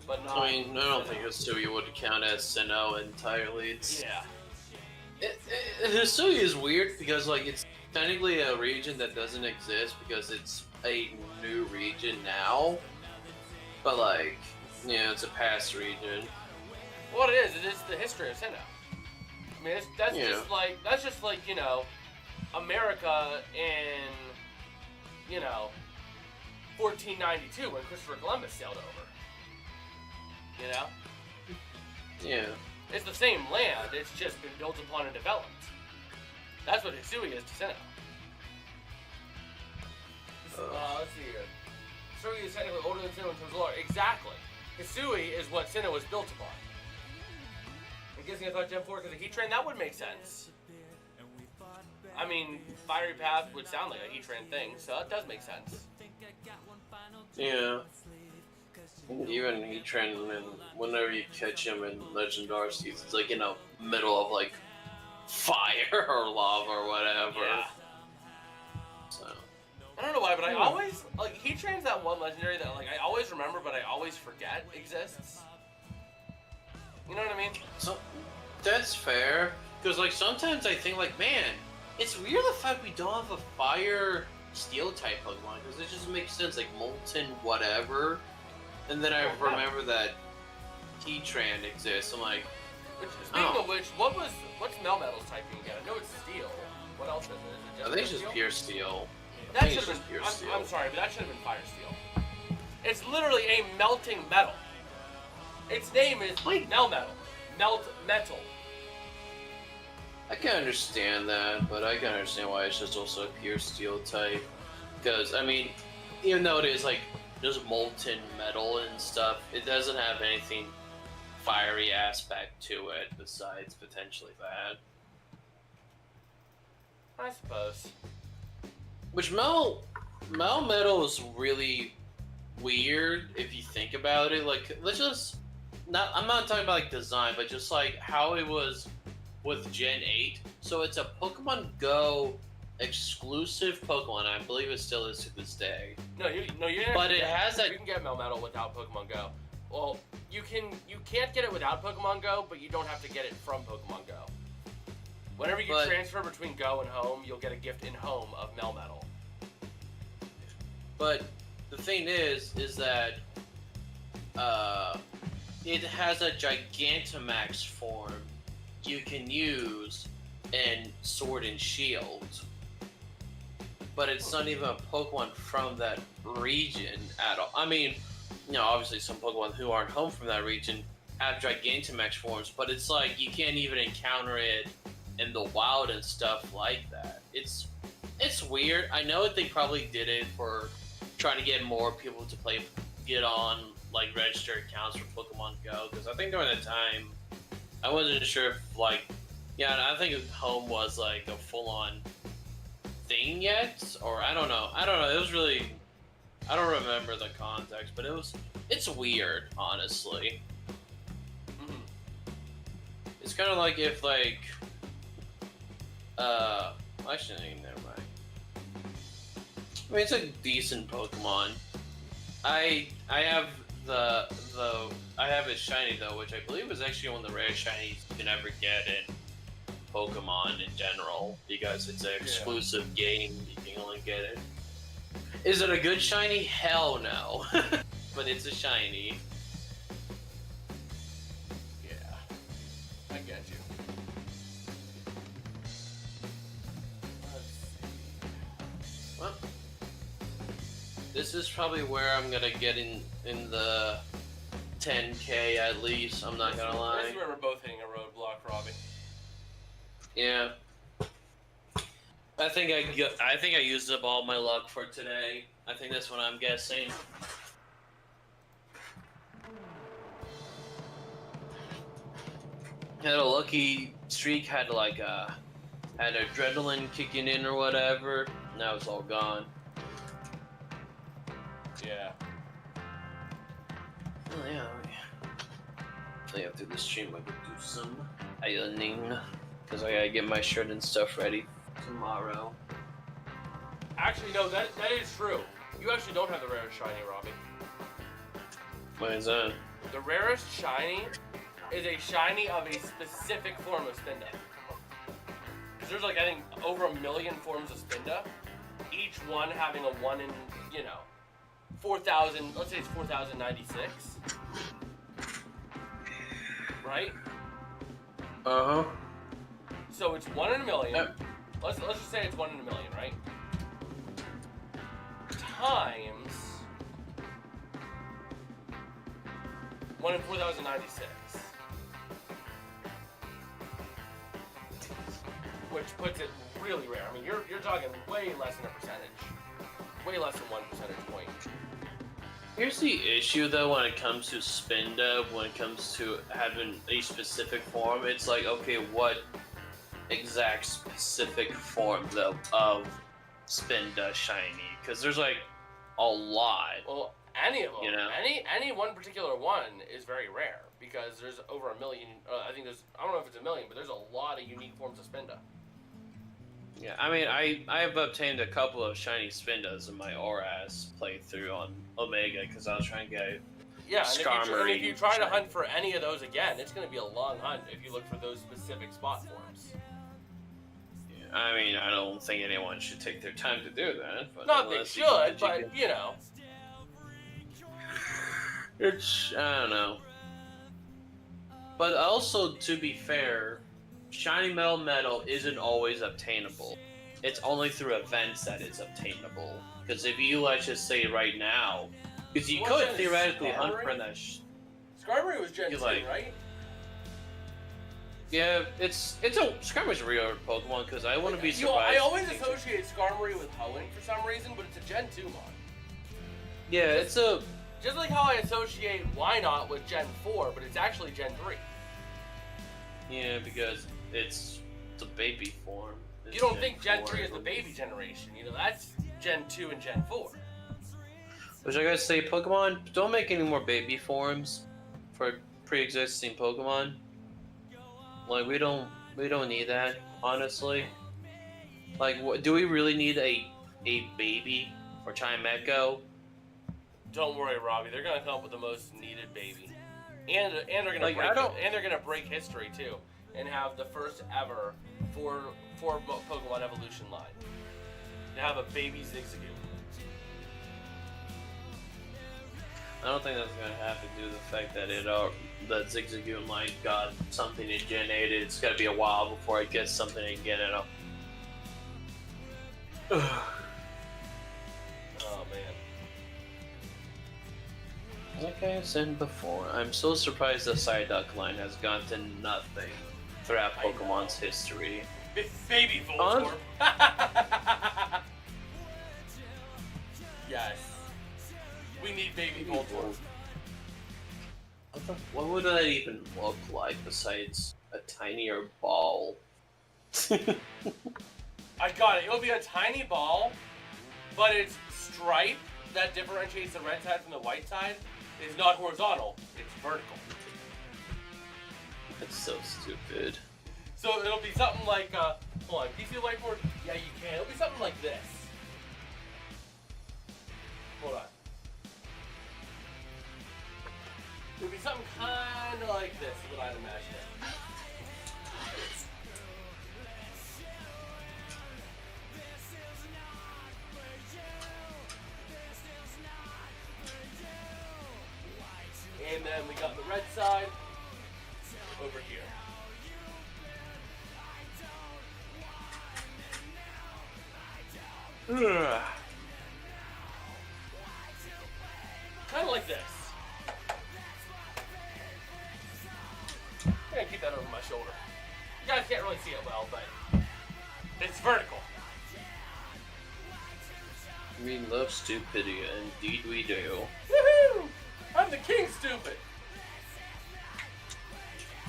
but not... I mean, I don't think Hisui would count as Sinnoh entirely. It's... Yeah. Hisui is weird because, like, it's technically a region that doesn't exist because it's a new region now, but like, yeah, it's a past region. What it is the history of Sinnoh. I mean, that's just like you know, America in, you know, 1492 when Christopher Columbus sailed over. You know? Yeah. It's the same land. It's just been built upon and developed. That's what Hisui is to Sinnoh. Let's see here. Hisui is technically older than Sinnoh in terms of lore. Exactly. Hisui is what Sinnoh was built upon. I'm guessing I thought Gen 4 because of Heatran, that would make sense. I mean, Fiery Path would sound like a Heatran thing, so that does make sense. Yeah. Even Heatran, and whenever you catch him in Legend Arceus, it's like in the middle of like fire or lava or whatever. Yeah. So. I don't know why, but I always, like, Heatran's that one legendary that, like, I always remember, but I always forget exists. You know what I mean? So, that's fair. Because, like, sometimes I think, like, man, it's weird the fact we don't have a fire steel type Pokemon, because it just makes sense, like, Molten whatever. And then I remember that Heatran exists. I'm like, speaking of which, what's Melmetal's typing again? I know it's steel. What else is it? I think it's just pure steel. That should have been. I'm sorry, but that should have been Fire Steel. It's literally a melting metal. Its name is Melmetal. Melt metal. I can understand that, but I can understand why it's just also a pure steel type. Because, I mean, even though it is like just molten metal and stuff, it doesn't have anything fiery aspect to it besides potentially that. I suppose. Which Melmetal is really weird if you think about it. Like, let's just I'm not talking about like design, but just like how it was with Gen 8. So it's a Pokemon Go exclusive Pokemon. I believe it still is to this day. No, you didn't. But it has that. You can get Melmetal without Pokemon Go. Well, you can't get it without Pokemon Go, but you don't have to get it from Pokemon Go. Whenever you transfer between Go and Home, you'll get a gift in Home of Melmetal. But the thing is that it has a Gigantamax form you can use in Sword and Shield. But it's not even a Pokemon from that region at all. I mean, you know, obviously some Pokemon who aren't home from that region have Gigantamax forms, but it's like you can't even encounter it in the wild and stuff like that. It's weird. I know that they probably did it for trying to get more people to get on like registered accounts for Pokemon Go, because I think during the time I wasn't sure if like I think Home was like a full-on thing yet, or I don't know. It was really, I don't remember the context, but it's weird, honestly. Mm-hmm. It's kind of like if like actually never mind. I mean, it's a decent Pokemon. I have I have it shiny though, which I believe is actually one of the rarest shinies you can ever get in Pokemon in general, because it's an exclusive game. You can only get it. Is it a good shiny? Hell no. But it's a shiny. Yeah, I get you. Let's see. Well, this is probably where I'm gonna get in the 10K at least. I'm not gonna lie. This is where we're both hitting a roadblock, Robbie. Yeah. I think I used up all my luck for today. I think that's what I'm guessing. Had a lucky streak, had like had adrenaline kicking in or whatever. Now it's all gone. Yeah. Oh yeah. After the stream, I could do some ironing because I gotta get my shirt and stuff ready tomorrow. Actually, no, that is true. You actually don't have the rarest shiny, Robbie. What is that? The rarest shiny is a shiny of a specific form of Spinda. Because there's like, I think, over 1 million forms of Spinda. Each one having a 1 in, 4,000, let's say it's 4,096. Right? Uh-huh. So it's 1 in 1 million. Let's just say it's 1 in 1 million, right? Times 1 in 4,096. Which puts it really rare. I mean, you're talking way less than a percentage. Way less than 1 percentage point. Here's the issue though when it comes to Spinda, when it comes to having a specific form, it's like, okay, what exact specific form though of Spinda shiny? Because there's like a lot. Well, any of them, any one particular one is very rare because there's over 1 million. I think there's, I don't know if it's 1 million, but there's a lot of unique forms of Spinda. Yeah, I mean, I have obtained a couple of shiny Spindas in my ORAS playthrough on Omega because I was trying to get and if you try to hunt for any of those again, it's going to be a long hunt if you look for those specific spot forms. Yeah, I mean, I don't think anyone should take their time to do that. But not they should, but It's, I don't know. But also, to be fair, shiny metal isn't always obtainable. It's only through events that it's obtainable. Because if you, let's just say right now, because you could theoretically hunt for that. Skarmory was Gen 2, right? Yeah, Skarmory's a real Pokemon because I want to be surprised. I always associate Skarmory with Hoenn for some reason, but it's a Gen 2 mon. Yeah, it's a... Just like how I associate Wynot with Gen 4, but it's actually Gen 3. Yeah, because it's a baby form. You don't think Gen 3 is the baby generation. That's Gen 2 and Gen 4. Which I gotta say, Pokemon, don't make any more baby forms for pre-existing Pokemon. Like, we don't need that, honestly. Like, do we really need a baby for Chimecho? Don't worry, Robbie. They're gonna come up with the most needed baby, and they're gonna break history too, and have the first ever four Pokemon evolution line. To have a baby Zigzagoon. I don't think that's gonna happen due to the fact that the Zigzagoon line got something in Gen 8. It's gotta be a while before it gets something in Gen 8. Oh man. Like I said before, I'm so surprised the Psyduck line has gone to nothing throughout Pokemon's history. Baby Voltorb. Yes. We need baby Voltorb. What would that even look like besides a tinier ball? I got it. It'll be a tiny ball, but its stripe that differentiates the red side from the white side is not horizontal, it's vertical. That's so stupid. So it'll be something like, hold on, can you see the whiteboard? Yeah, you can. It'll be something like this. Hold on. what I'd imagine it. And then we got the red side over here. Kind of like this. I'm gonna keep that over my shoulder. You guys can't really see it well, but it's vertical. We love stupidity, indeed we do. Woohoo! I'm the king, stupid.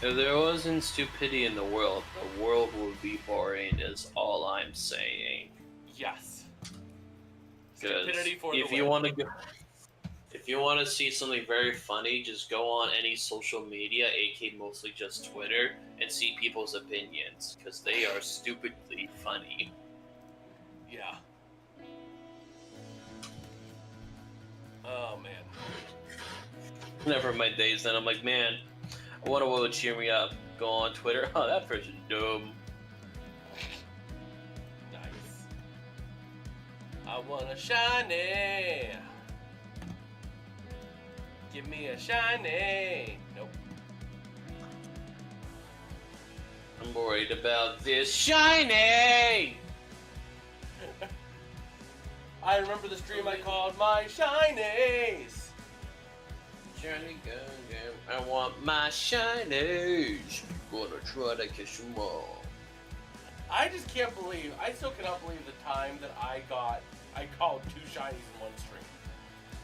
If there wasn't stupidity in the world would be boring, is all I'm saying. Yes. Stupidity for the win. If you want to see something very funny, just go on any social media, aka mostly just Twitter, and see people's opinions, because they are stupidly funny. Yeah. Oh, man. Never my days then, I'm like, man, I wonder what would cheer me up. Go on Twitter, oh, that person's dumb. Nice. I want a shiny. Give me a shiny. Nope. I'm worried about this shiny! I remember the stream I called my shinies. Shiny gun, I want my shinies. Gonna try to catch them all. I just can't believe, I still cannot believe the time that I called 2 shinies in one stream.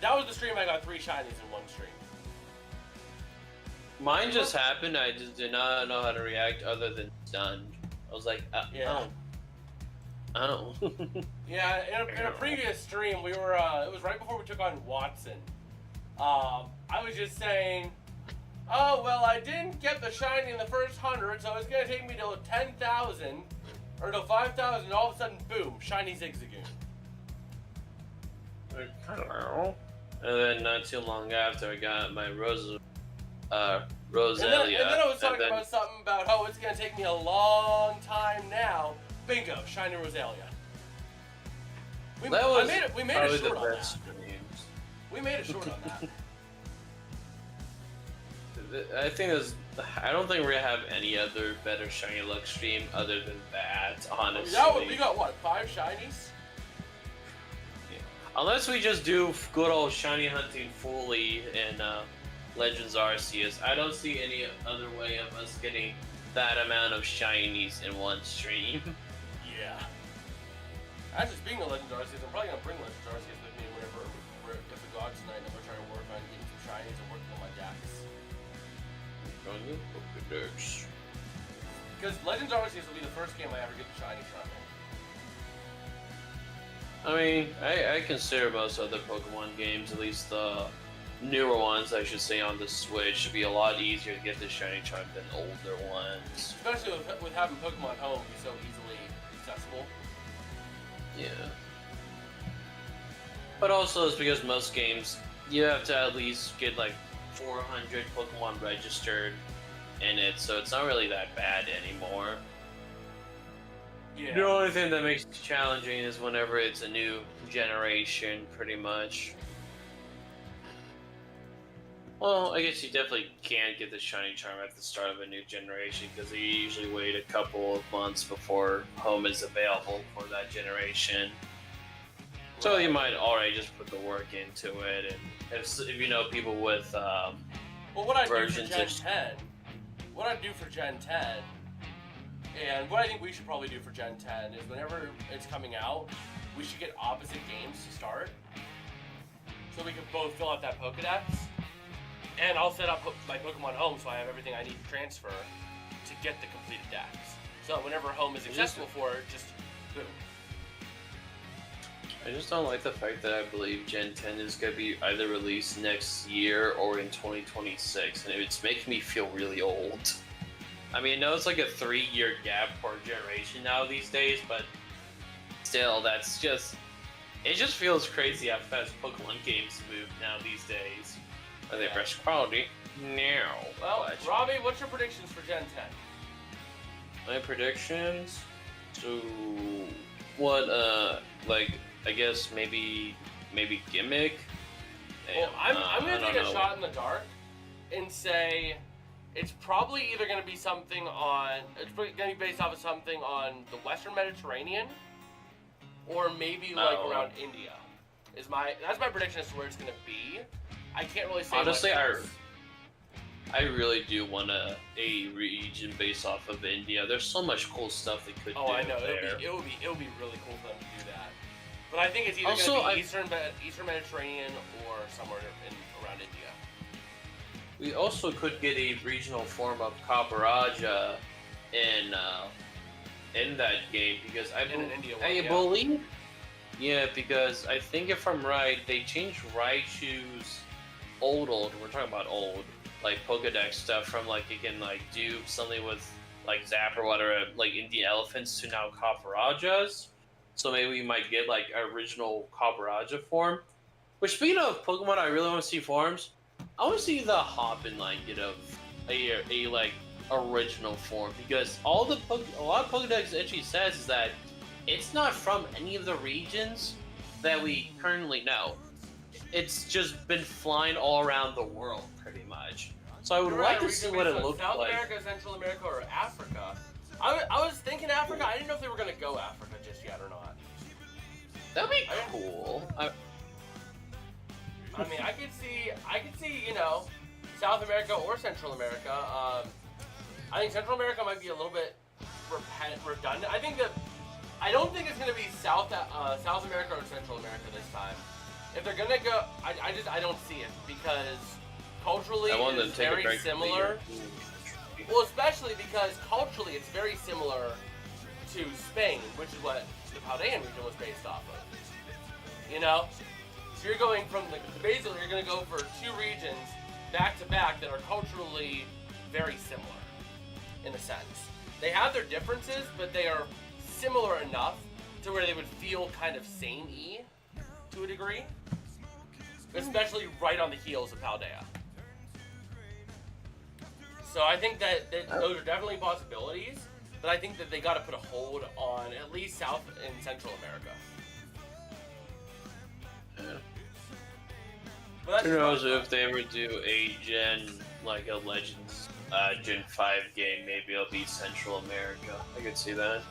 That was the stream I got 3 shinies in one stream. Mine just happened, I just did not know how to react other than stunned. I was like, yeah. Oh. Yeah, in a previous stream, we were, it was right before we took on Watson. I was just saying, oh, well, I didn't get the shiny in the first 100, so it's going to take me to 10,000, or to 5,000, and all of a sudden, boom, shiny Zigzagoon. Hello. And then not too long after, I got my Rosalia. And then I was talking about something about, oh, it's going to take me a long time now. Bingo, shiny Rosalia. We made it short on that. We made it short on that. I don't think we have any other better shiny luck stream other than that, honestly. We got what, 5 shinies? Yeah. Unless we just do good old shiny hunting fully in Legends Arceus, I don't see any other way of us getting that amount of shinies in one stream. Yeah. Actually, speaking of Legends Arceus, I'm probably gonna bring Legends Arceus with me whenever we're at the gods tonight, and I'm gonna try to work on getting some shinies and working on my decks. On your Pokédex. Because Legends Arceus will be the first game I ever get the shiny from. I mean, I consider most other Pokemon games, at least the newer ones, I should say, on the Switch, should be a lot easier to get the shiny charm than older ones. Especially with having Pokemon Home be so easily accessible. Yeah. But also, it's because most games, you have to at least get like 400 Pokemon registered in it, so it's not really that bad anymore. Yeah. The only thing that makes it challenging is whenever it's a new generation, pretty much. Well, I guess you definitely can't get the shiny charm at the start of a new generation because they usually wait a couple of months before home is available for that generation. So you might already just put the work into it, and if you know people with well, what I do for versions Gen 10, what I do for Gen 10, and what I think we should probably do for Gen 10 is whenever it's coming out, we should get opposite games to start, so we can both fill out that Pokedex. And I'll set up my Pokemon Home so I have everything I need to transfer to get the completed decks. So whenever Home is accessible for it, just boom. I just don't like the fact that I believe Gen 10 is going to be either released next year or in 2026, and it's making me feel really old. I mean, I know it's like a 3-year gap per generation now these days, but still, that's just... It just feels crazy how fast Pokemon games move now these days. And they press quality now. Well, Robbie, what's your predictions for Gen 10? My predictions? So, what, like, I guess maybe gimmick? Well, I'm gonna take a shot in the dark and say it's probably either gonna be something on, it's gonna be based off of something on the Western Mediterranean, or maybe like around India. That's my prediction as to where it's gonna be. I can't really say. Honestly, I really do want a region based off of India. There's so much cool stuff they could do. Oh, I know. There. It would be really cool for them to do that. But I think it's either going to be Eastern Mediterranean or somewhere around India. We also could get a regional form of Kaparaja in that game because I believe. Yeah, because I think if I'm right, they changed Raichu's old. We're talking about old, like Pokedex stuff from like you can like do something with like Zap or whatever, like Indian elephants to now Kaparajas. So maybe we might get like original Kaparaja form. Which speaking of Pokemon, I really want to see forms. I want to see the Hoppin like a like original form because a lot of Pokedex actually says is that it's not from any of the regions that we currently know. It's just been flying all around the world, pretty much. So I would like to see what it looks like. South America, Central America, or Africa. I was thinking Africa. I didn't know if they were gonna go Africa just yet or not. That'd be cool. I mean, I could see, South America or Central America. I think Central America might be a little bit redundant. I don't think it's gonna be South America or Central America this time. If they're gonna go, I don't see it because culturally it's very similar. Well, especially because culturally it's very similar to Spain, which is what the Paldean region was based off of. You know? So you're going from basically you're gonna go for two regions back to back that are culturally very similar in a sense. They have their differences, but they are similar enough to where they would feel kind of same-y to a degree. Especially right on the heels of Paldea. So I think that those are definitely possibilities, but I think that they got to put a hold on at least South and Central America. Yeah. Who knows if they ever do a like a Legends Gen 5 game, maybe it'll be Central America. I could see that.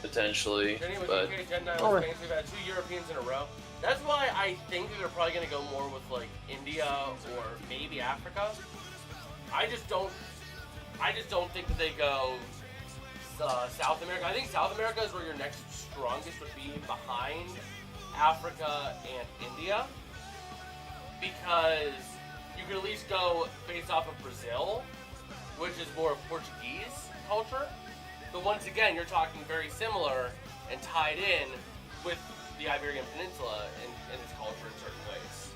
Potentially. But Gen 9 was Spain, we've had 2 Europeans in a row. That's why I think they're probably going to go more with like India or maybe Africa. I just don't think that they go South America. I think South America is where your next strongest would be behind Africa and India, because you could at least go based off of Brazil, which is more of Portuguese culture. But once again, you're talking very similar and tied in with the Iberian Peninsula in its culture in certain ways.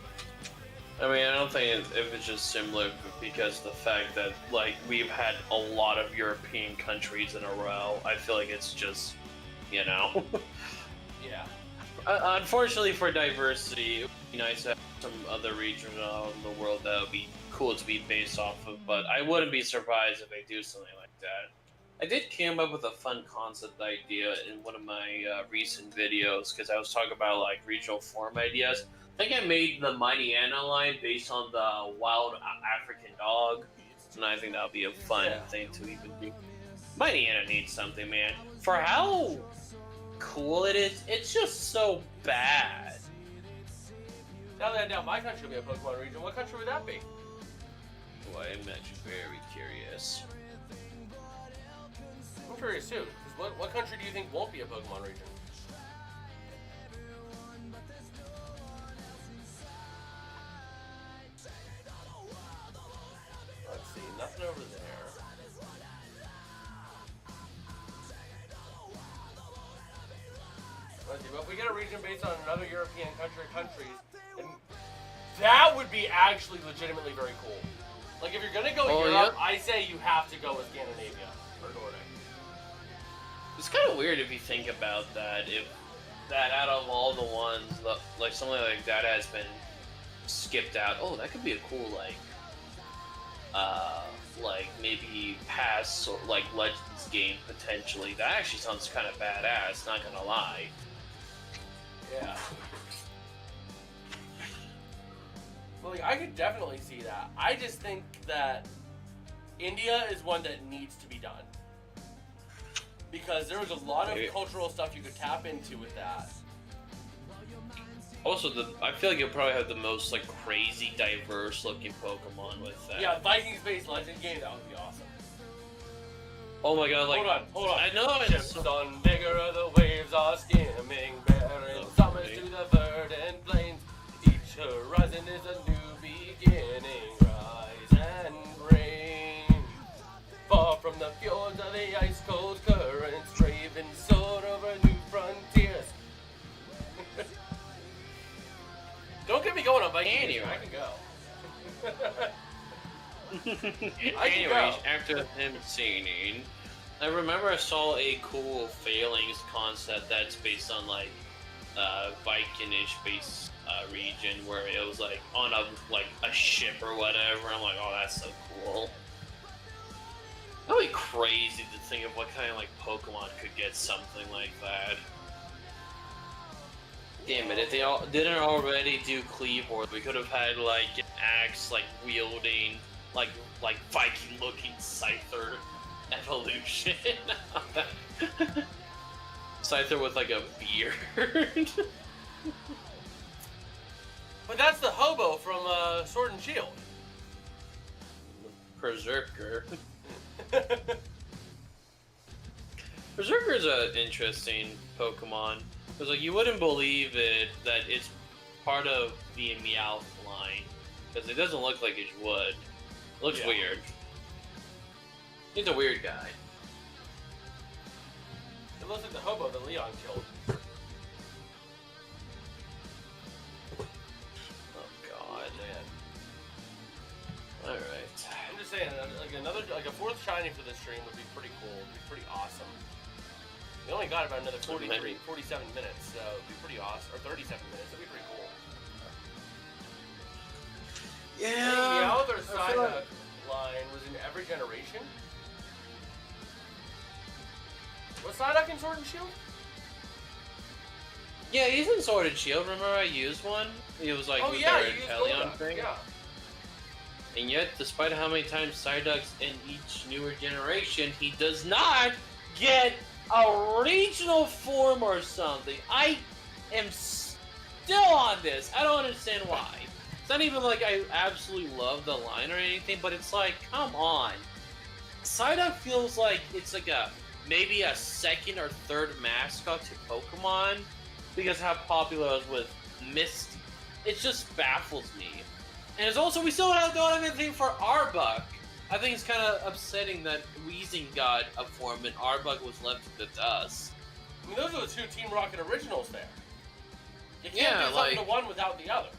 I mean, I don't think if it's just similar because the fact that like we've had a lot of European countries in a row. I feel like it's just, Yeah. Unfortunately for diversity, it would be nice to have some other region in the world that would be cool to be based off of. But I wouldn't be surprised if they do something like that. I did come up with a fun concept idea in one of my recent videos because I was talking about like regional form ideas. I think I made the Mighty Anna line based on the wild African dog, and I think that would be a fun thing to even do. Mighty Anna needs something, man. For how cool it is, it's just so bad. Now that I doubt my country would be a Pokemon region, what country would that be? Well, I'm actually very curious. I'm curious too, because what country do you think won't be a Pokemon region? Let's see, nothing over there. Let's see, but if we get a region based on another European countries, that would be actually legitimately very cool. Like if you're gonna go Europe, I say you have to go with Scandinavia or Nordic. It's kind of weird if you think about that. If that out of all the ones, like something like that has been skipped out. Oh, that could be a cool like maybe pass or like Legends game potentially. That actually sounds kind of badass. Not gonna lie. Yeah. Well, like, I could definitely see that. I just think that India is one that needs to be done. Because there was a lot of cultural stuff you could tap into with that. Also, I feel like you'll probably have the most like crazy, diverse looking Pokemon with that. Yeah, Vikings-based Legend game, that would be awesome. Oh my god, like... Hold on. I know Ships on bigger, the waves are skimming, bearing summers to the verdant plains. Each horizon is a new beginning, rise and reign. Far from the fjords of the ice-cold currents, raven soared over new frontiers. Don't get me going on Vikings. Anyway. I can go. Anyways, after him singing, I remember I saw a cool failings concept that's based on like Vikingish based region where it was like on a ship or whatever. I'm like, oh, that's so cool. That'd be crazy to think of what kind of like Pokemon could get something like that. Damn it, if they didn't already do Cleavor, we could have had like an axe like wielding like Viking looking Scyther evolution. Scyther with like a beard. But that's the hobo from Sword and Shield. Berserker. Berserker's an interesting Pokemon. Because like you wouldn't believe it that it's part of the Meowth line. Because it doesn't look like it would. It looks weird. He's a weird guy. It looks like the hobo that Leon killed. Oh god. Man. Alright. I'm just saying, like a fourth shiny for this stream would be pretty cool. It'd be pretty awesome. We only got about another 47 minutes, so it'd be pretty awesome. Or 37 minutes, it'd be pretty cool. Yeah. The other Psyduck line was in every generation. Was Psyduck in Sword and Shield? Yeah, he's in Sword and Shield. Remember I used one? It was like with their Inteleon thing. Yeah. And yet, despite how many times Psyduck's in each newer generation, he does not get a regional form or something. I am still on this. I don't understand why. It's not even like I absolutely love the line or anything, but it's like, come on. Psyduck feels like it's like maybe a second or third mascot to Pokemon because how popular it was with Misty. It just baffles me. And it's also, we still don't have anything for Arbok. I think it's kind of upsetting that Weezing got a form and Arbok was left to the dust. I mean, those are the two Team Rocket originals there. You can't do something to one without the other.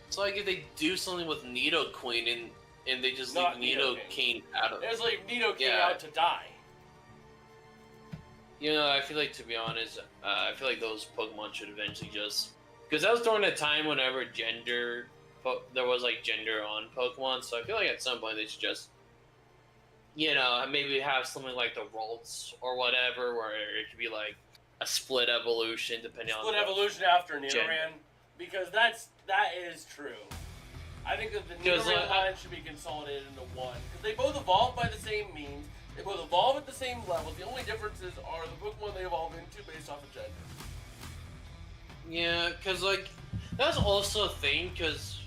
It's like if they do something with Nidoqueen and they just leave Nidoking out of it. There's like Nidoking out to die. You know, I feel like, to be honest, I feel like those Pokemon should eventually just... Because that was during a time whenever there was like gender on Pokemon, so I feel like at some point they should just, you know, maybe have something like the Ralts or whatever, where it could be like a split evolution depending on... Split evolution after Nidoran, because that is true. I think that the Nidoran line should be consolidated into one, because they both evolve by the same means, they both evolve at the same level, the only differences are the Pokemon they evolve into based off of gender. Yeah, because like, that's also a thing, because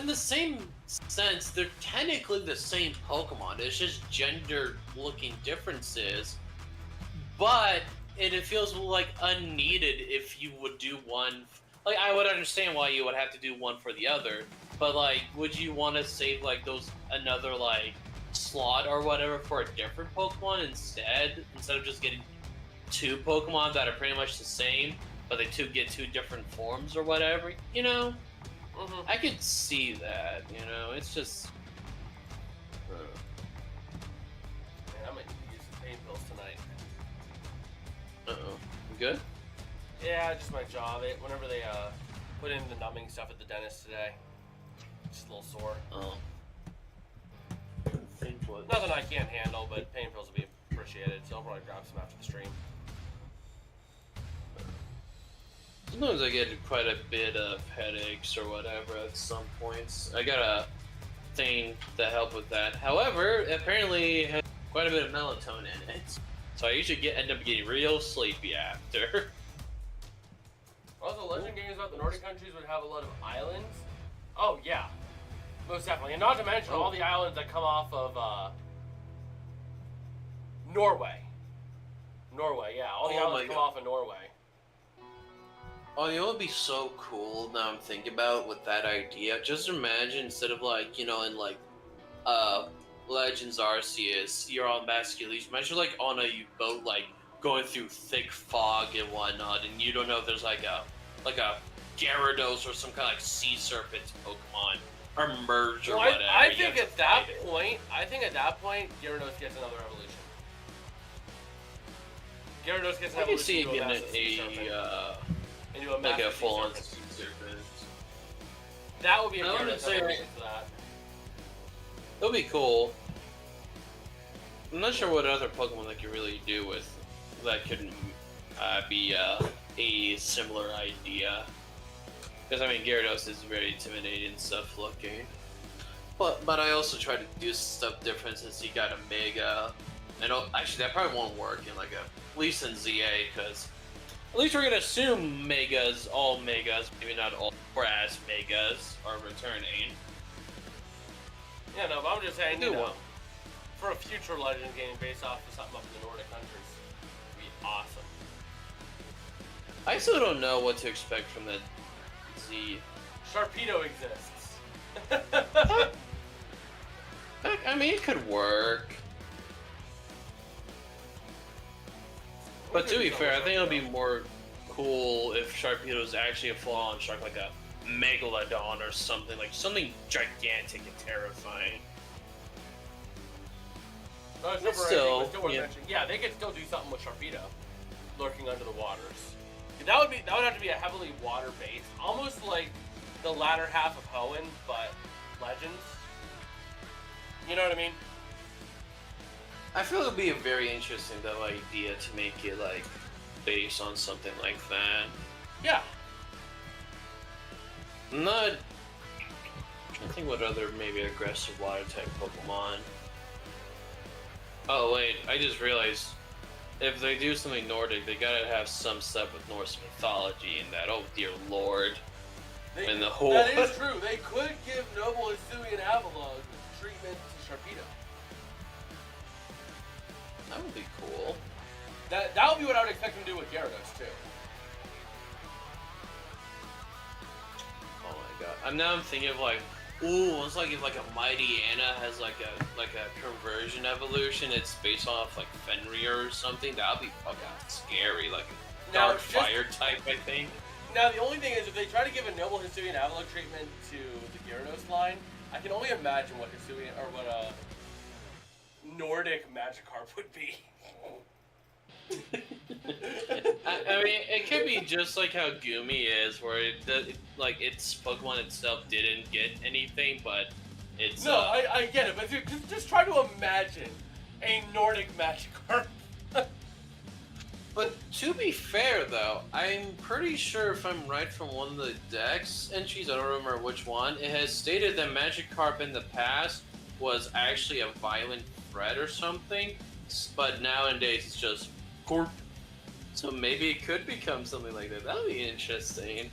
in the same sense, they're technically the same Pokemon. It's just gender-looking differences, but it feels like unneeded if you would do one. Like, I would understand why you would have to do one for the other, but like, would you want to save like another like slot or whatever for a different Pokemon instead of just getting two Pokemon that are pretty much the same, but they get two different forms or whatever, you know? Mm-hmm. I could see that, you know? It's just... Man, I might need to use some pain pills tonight. Uh-oh. You good? Yeah, just my jaw. Whenever they put in the numbing stuff at the dentist today, just a little sore. Oh. Nothing I can't handle, but pain pills will be appreciated, so I'll probably grab some after the stream. Sometimes I get quite a bit of headaches or whatever at some points. I got a thing to help with that. However, apparently it has quite a bit of melatonin in it. So I usually end up getting real sleepy after. Also, Legend games about the Nordic countries would have a lot of islands. Oh, yeah. Most definitely. And not to mention all the islands that come off of Norway. Norway, yeah. All the islands come off of Norway. Oh, you know what would be so cool now I'm thinking about with that idea? Just imagine instead of like, you know, in like Legends Arceus, you're on Bascules. Imagine like on a boat like going through thick fog and whatnot, and you don't know if there's like a Gyarados or some kind of like sea serpent Pokemon or merge or whatever. I think at that point, Gyarados gets another evolution. Gyarados gets an evolution. I can see it into getting a like a massive full-on sea serpent. sea serpent. That would be a I Gyarados wouldn't say evolution for that. That would be cool. I'm not sure what other Pokemon they could really do with that could be a similar idea. Because I mean, Gyarados is very intimidating and stuff looking. But I also try to do stuff different since you got a Mega. And actually, that probably won't work in like at least in ZA, because at least we're gonna assume Megas, all Megas, maybe not all ORAS Megas, are returning. Yeah, no, but I'm just saying, you know, for a future Legend game based off of something up in the Nordic countries, it'd be awesome. I still don't know what to expect from the Z. Sharpedo exists. I mean, it could work. But to be fair, I think it would be more cool if Sharpedo is actually a full-on shark, like a Megalodon or something, like something gigantic and terrifying. But still, yeah, they could still do something with Sharpedo lurking under the waters. That would have to be a heavily water-based, almost like the latter half of Hoenn, but Legends. You know what I mean? I feel it would be a very interesting though idea to make it like based on something like that. Yeah. Not. I think what other maybe aggressive water type Pokemon. Oh wait, I just realized if they do something Nordic, they gotta have some stuff with Norse mythology in that. Oh dear lord. And the whole. That is true. They could give Noble Hisuian Avalon treatment to Sharpedo. That would be cool. That would be what I would expect them to do with Gyarados too. Oh my god! I'm thinking of like, ooh, it's like if like a Mighty Anna has like a conversion evolution. It's based off like Fenrir or something. That would be fucking scary. Like a dark fire type, I think. Now the only thing is, if they try to give a Noble Hisuian Avalon treatment to the Gyarados line, I can only imagine what Hisuian or what Nordic Magikarp would be. I mean, it could be just like how Gumi is, where like its Pokemon itself didn't get anything, but it's. No, I get it, but dude, just try to imagine a Nordic Magikarp. But to be fair, though, I'm pretty sure if I'm right from one of the Dex entries, I don't remember which one, it has stated that Magikarp in the past was actually a violent threat or something, but nowadays it's just Corp. So maybe it could become something like that. That would be interesting.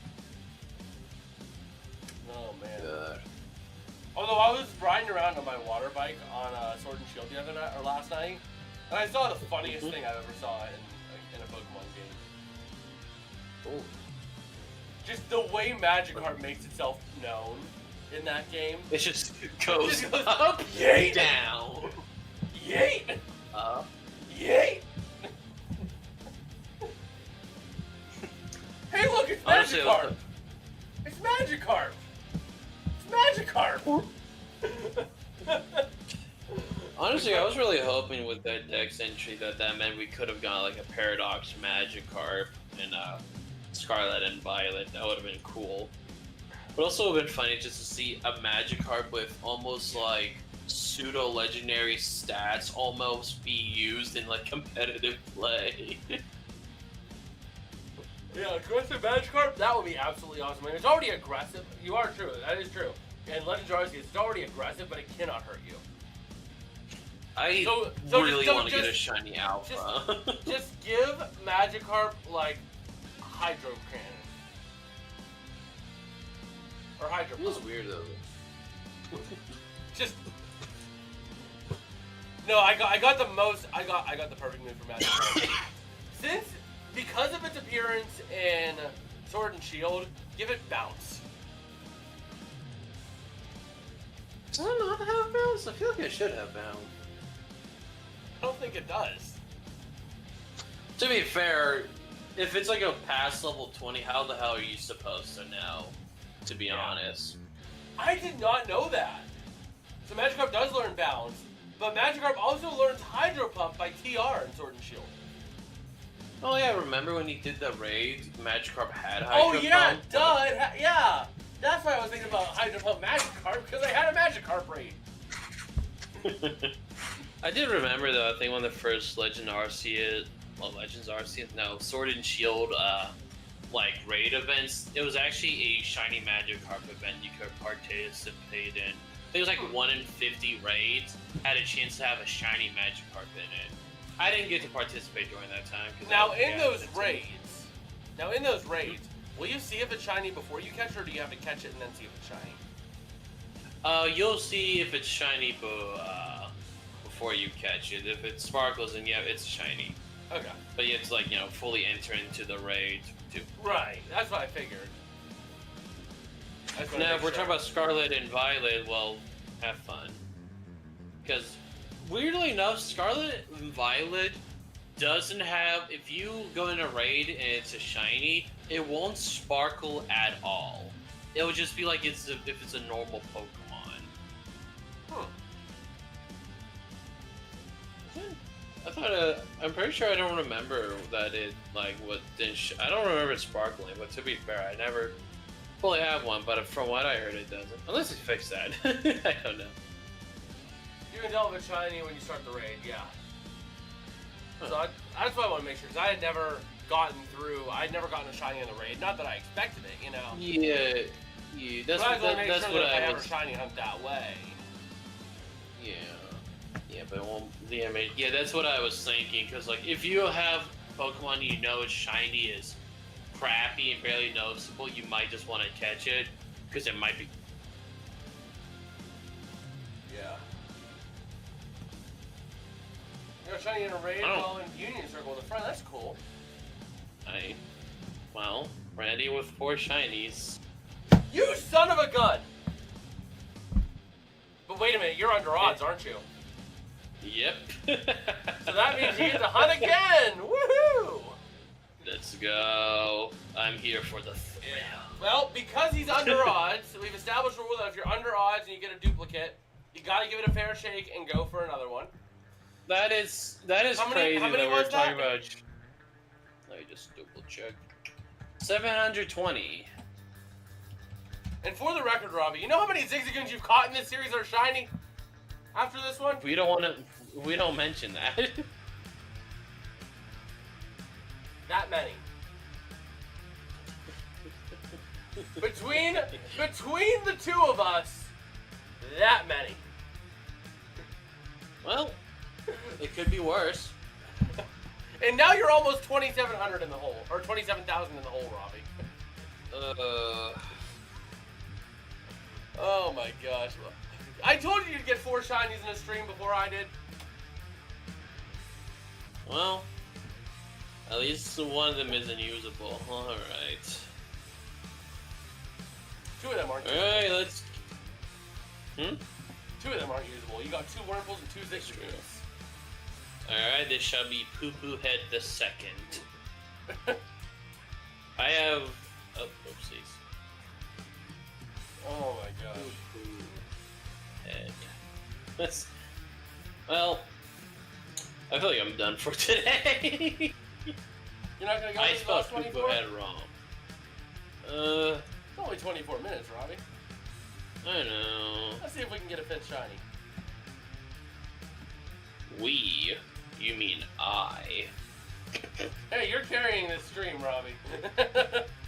Oh man. Although I was riding around on my water bike on Sword and Shield the other night or last night, and I saw the funniest thing I've ever saw in a Pokemon game. Ooh. Just the way Magikarp makes itself known in that game. It just goes up, yay, down, yay, up, yay. Hey, look, it's Magikarp. It's Magikarp. It's Magikarp. Honestly, I was really hoping with that Dex entry that meant we could have got like a Paradox Magikarp and Scarlet and Violet. That would have been cool. But also would have been funny just to see a Magikarp with almost like pseudo-legendary stats almost be used in like competitive play. Yeah, aggressive Magikarp, that would be absolutely awesome. I mean, it's already aggressive. You are true, that is true. And Legends Arceus, it's already aggressive, but it cannot hurt you. I really want to get a shiny Alpha. Just give Magikarp, like, Hydro Cannon. Or Hydro Pump. It was weird, though. Just... No, I got the perfect move for Magikarp. Because of its appearance in Sword and Shield, give it Bounce. Does it not have Bounce? I feel like it should have Bounce. I don't think it does. To be fair, if it's like a past level 20, how the hell are you supposed to know? To be honest. I did not know that. So Magikarp does learn Bounce, but Magikarp also learns Hydro Pump by TR in Sword and Shield. Oh yeah, remember when he did the raid, Magikarp had Hydro Pump? Oh yeah, duh, yeah. That's why I was thinking about Hydro Pump Magikarp, because I had a Magikarp raid. I did remember though, I think one of the first Legends Arceus, no, Sword and Shield, like raid events, it was actually a shiny Magikarp event you could participate in. I think it was like 1 in 50 raids had a chance to have a shiny Magikarp in it. I didn't get to participate during that time. Now in those raids, will you see if it's shiny before you catch it, or do you have to catch it and then see if it's shiny? You'll see if it's shiny before you catch it. If it sparkles, then yeah, it's shiny. Okay. But you have to, like, you know, fully enter into the raid too. Right, that's what I figured. Now, if we're talking about Scarlet and Violet, well, have fun. Because, weirdly enough, Scarlet and Violet doesn't have, if you go in a raid and it's a shiny, it won't sparkle at all. It would just be like if it's a normal Pokemon. Huh. I thought, I'm pretty sure I don't remember that it, like, I don't remember it sparkling, but to be fair, I never fully have one, but from what I heard, it doesn't. Unless they fix that. I don't know. You can tell if it's shiny when you start the raid, yeah. Huh. So that's why I want to make sure, because I had never gotten a shiny in the raid. Not that I expected it, you know. Yeah, that's what I have a shiny hunt that way. Yeah, but it won't. Yeah, that's what I was thinking. Because like, if you have Pokemon you know its shiny is crappy and barely noticeable, you might just want to catch it because it might be. Yeah. You got shiny in a raid while in Union Circle in the front. That's cool. Well, Randy with 4 shinies. You son of a gun! But wait a minute, you're under odds, aren't you? Yep. So that means you get to hunt again! Woohoo! Let's go. I'm here for the thrill. Well, because he's under odds, we've established a rule that if you're under odds and you get a duplicate, you gotta give it a fair shake and go for another one. That is crazy that we're talking about. Let me just double check. 720. And for the record, Robbie, you know how many Zigzagoons you've caught in this series are shiny? After this one? We don't mention that. That many. Between the two of us, that many. Well, it could be worse. And now you're almost 2,700 in the hole, or 27,000 in the hole, Robbie. Oh my gosh. I told you you'd get 4 shinies in a stream before I did. Well, at least one of them isn't usable. Alright. 2 of them aren't usable. Alright, let's... 2 of them aren't usable. You got 2 Wurmples and 2 Zigzagoons. Alright, this shall be Poo Poo Head the second. I have... Oh, oopsies. Oh my gosh. Poo Poo Head. That's... Well... I feel like I'm done for today. You're not gonna go I to the last spelled Poo 24? Poo Head wrong. It's only 24 minutes, Robbie. I know. Let's see if we can get a fifth shiny. We? You mean I? Hey, you're carrying this stream, Robbie.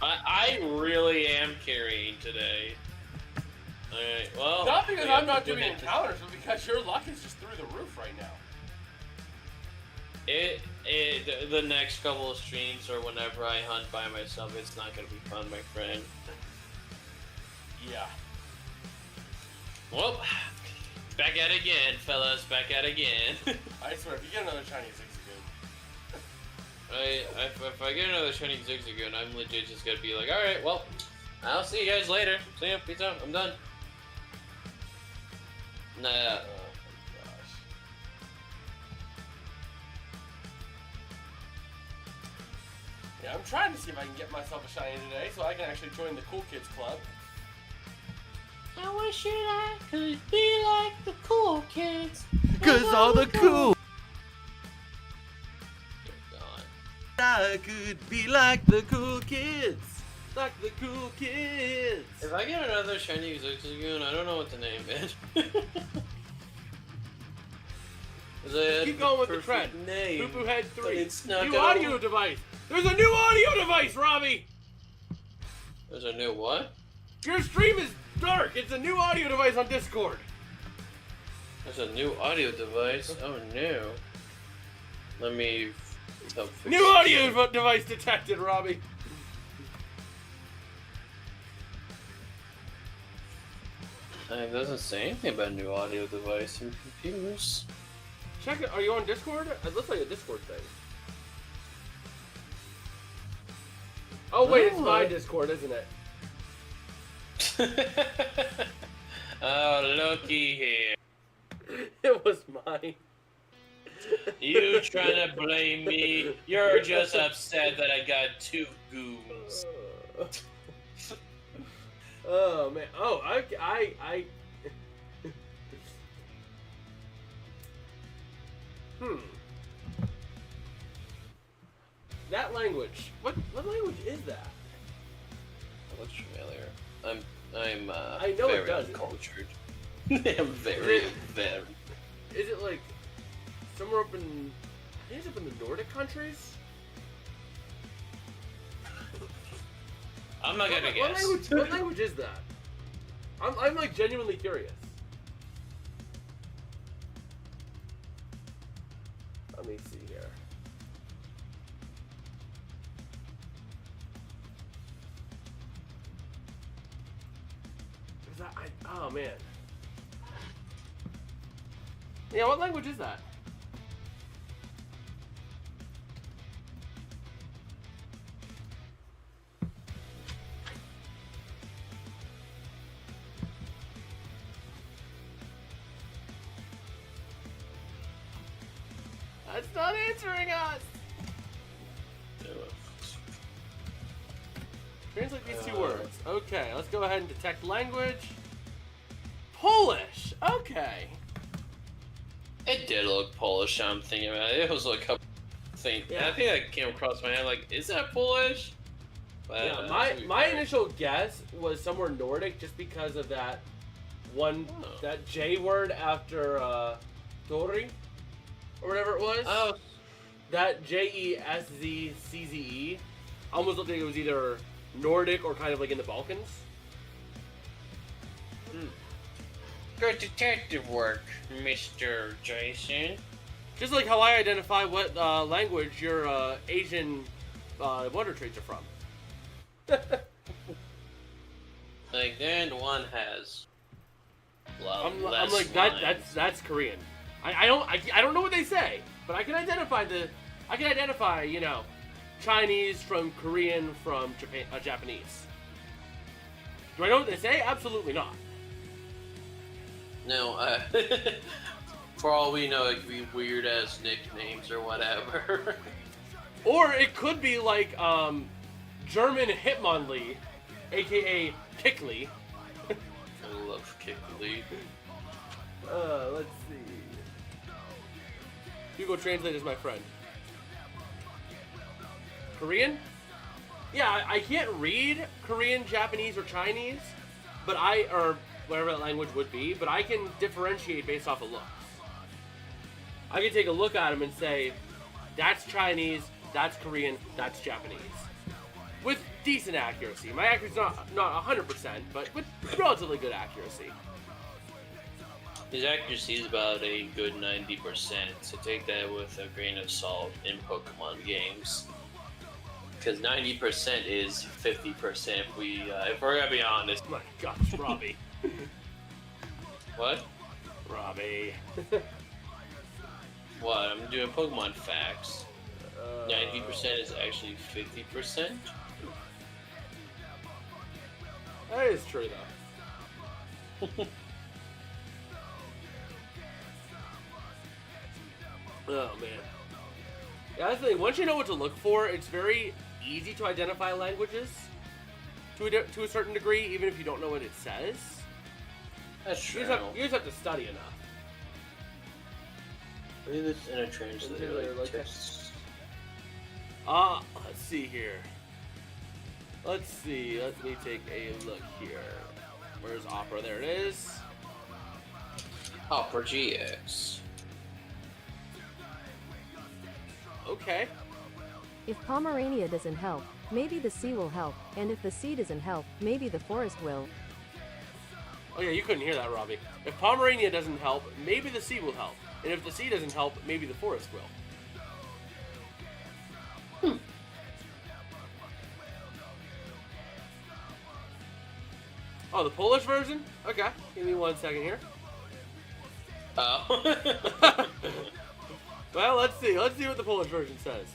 I really am carrying today. Alright, well... Not because I'm not doing encounters, but because your luck is just through the roof right now. The next couple of streams or whenever I hunt by myself, it's not gonna be fun, my friend. Yeah. Well, back at it again, fellas. Back at it again. I swear, if you get another shiny Zigzagoon. If I get another shiny Zigzagoon, I'm legit just gonna be like, alright, well, I'll see you guys later. See ya, peace out, I'm done. Nah. Oh my gosh. Yeah, I'm trying to see if I can get myself a shiny today so I can actually join the Cool Kids Club. I wish that I could be like the cool kids. Cause all the cool. God. I could be like the cool kids. Like the cool kids. If I get another shiny Zigzagoon, I don't know what to name it. Keep going with the trend. Name. Poo-Poo Head 3. It's not new audio device. There's a new audio device, Robbie. There's a new what? Your stream is dark. It's a new audio device on Discord. There's a new audio device? Oh no. Let me help fix New audio device detected, Robbie. It doesn't say anything about new audio device. I'm confused. Check it. Are you on Discord? It looks like a Discord thing. Oh wait, it's my Discord, isn't it? Oh, looky here. It was mine. You trying to blame me? You're just upset that I got two goons. Oh man. Oh, That language. What language is that? Looks familiar. I'm I know very it does. uncultured. I'm very. Is it like somewhere up in? I think it's up in the Nordic countries. I'm not gonna guess. What language is that? I'm like genuinely curious. Let me see here. Is that oh man. Yeah, what language is that? It's not answering us! Translate these two words. Okay, let's go ahead and detect language. Polish! Okay. It did look Polish, I'm thinking about it. It was like a thing. Yeah. I think that came across my head like, is that Polish? But, Yeah, my initial guess was somewhere Nordic just because of that one, that J word after Tori, or whatever it was. Oh. That Jeszcze almost looked like it was either Nordic or kind of like in the Balkans. Good detective work, Mr. Jason. Just like how I identify what language your Asian Wonder Trades are from. Like, then one has. I'm like that's Korean. I don't know what they say, but I can identify you know, Chinese from Korean from Japanese. Do I know what they say? Absolutely not. No, for all we know, it could be weird ass nicknames or whatever. Or it could be like German Hitmonlee, aka Kickley. I love Kickley. Let's see. Google Translate is my friend. Korean? Yeah, I can't read Korean, Japanese, or Chinese, but or whatever that language would be, but I can differentiate based off of looks. I can take a look at them and say, that's Chinese, that's Korean, that's Japanese. With decent accuracy. My accuracy's not 100%, but with relatively good accuracy. His accuracy is about a good 90%, so take that with a grain of salt in Pokemon games. Because 90% is 50% if we're gonna be honest. Oh my gosh, Robbie. What? Robbie. What? I'm doing Pokemon facts. 90% is actually 50%? That is true, though. Oh, man. Yeah, that's the thing. Once you know what to look for, it's very easy to identify languages to a certain degree, even if you don't know what it says. That's true. You just have to study enough. Maybe this in a translator like tests. Let's see here. Let's see. Let me take a look here. Where's Opera? There it is. Opera GX. Okay. If Pomerania doesn't help, maybe the sea will help, and if the sea doesn't help, maybe the forest will. Oh yeah, you couldn't hear that, Robbie. If Pomerania doesn't help, maybe the sea will help. And if the sea doesn't help, maybe the forest will. Oh, the Polish version? Okay. Give me 1 second here. Oh. Well, let's see. Let's see what the Polish version says.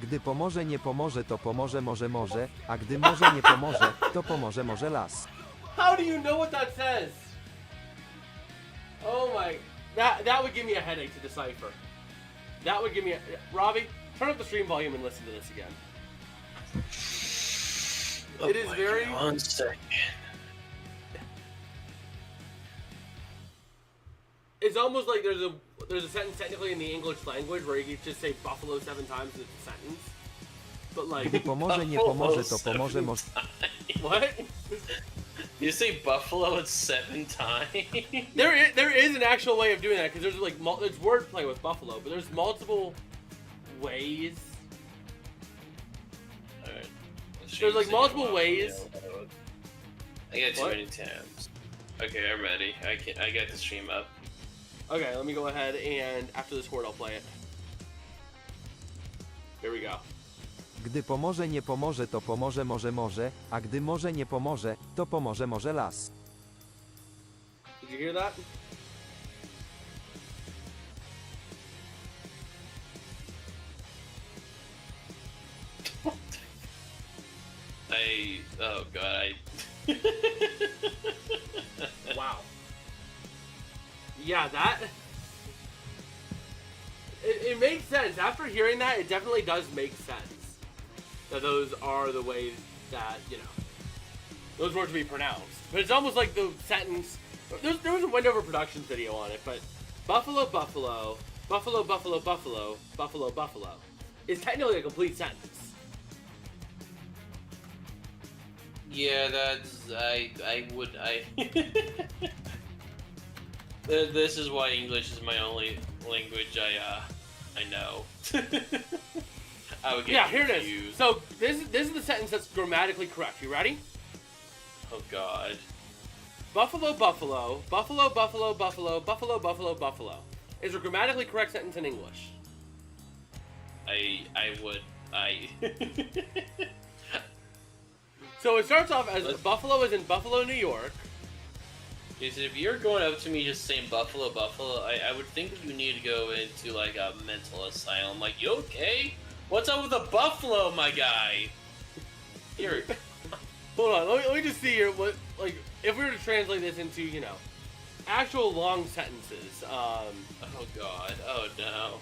Gdy pomoże nie pomoże to pomoże może, a gdy może nie pomoże, to pomoże las. How do you know what that says? Oh my... That would give me a headache to decipher. That would give me a... Robbie, turn up the stream volume and listen to this again. Oh, it is very... 1 second. It's almost like there's a sentence technically in the English language where you can just say buffalo 7 times in a sentence. But like... Gdy pomoże nie pomoże to pomoże What? You say buffalo 7 times? There is an actual way of doing that, because there's like it's wordplay with buffalo, but there's multiple ways. Alright. There's like multiple ways. I got too many tabs. Okay, I'm ready. I got the stream up. Okay, let me go ahead and after this word I'll play it. Here we go. Gdy pomoże nie pomoże to pomoże może, a gdy może nie pomoże, to pomoże las. Did you hear that? Oh god, Wow. Yeah, that... It makes sense. After hearing that, it definitely does make sense. That those are the ways that, you know, those words be pronounced. But it's almost like the sentence... There was a Wendover Productions video on it, but buffalo, buffalo, buffalo, buffalo, buffalo, buffalo, buffalo is technically a complete sentence. Yeah, This is why English is my only language I know. I would get here confused. it is. So this is the sentence that's grammatically correct. You ready? Oh god. Buffalo, buffalo, buffalo, buffalo, buffalo, buffalo, buffalo, buffalo is a grammatically correct sentence in English. So it starts off as Buffalo is in Buffalo, New York. If you're going up to me just saying buffalo, buffalo, I would think that you need to go into like a mental asylum. Like, you okay? What's up with the buffalo, my guy? Here. Hold on, let me just see here what, like, if we were to translate this into, you know, actual long sentences. Oh god, oh no.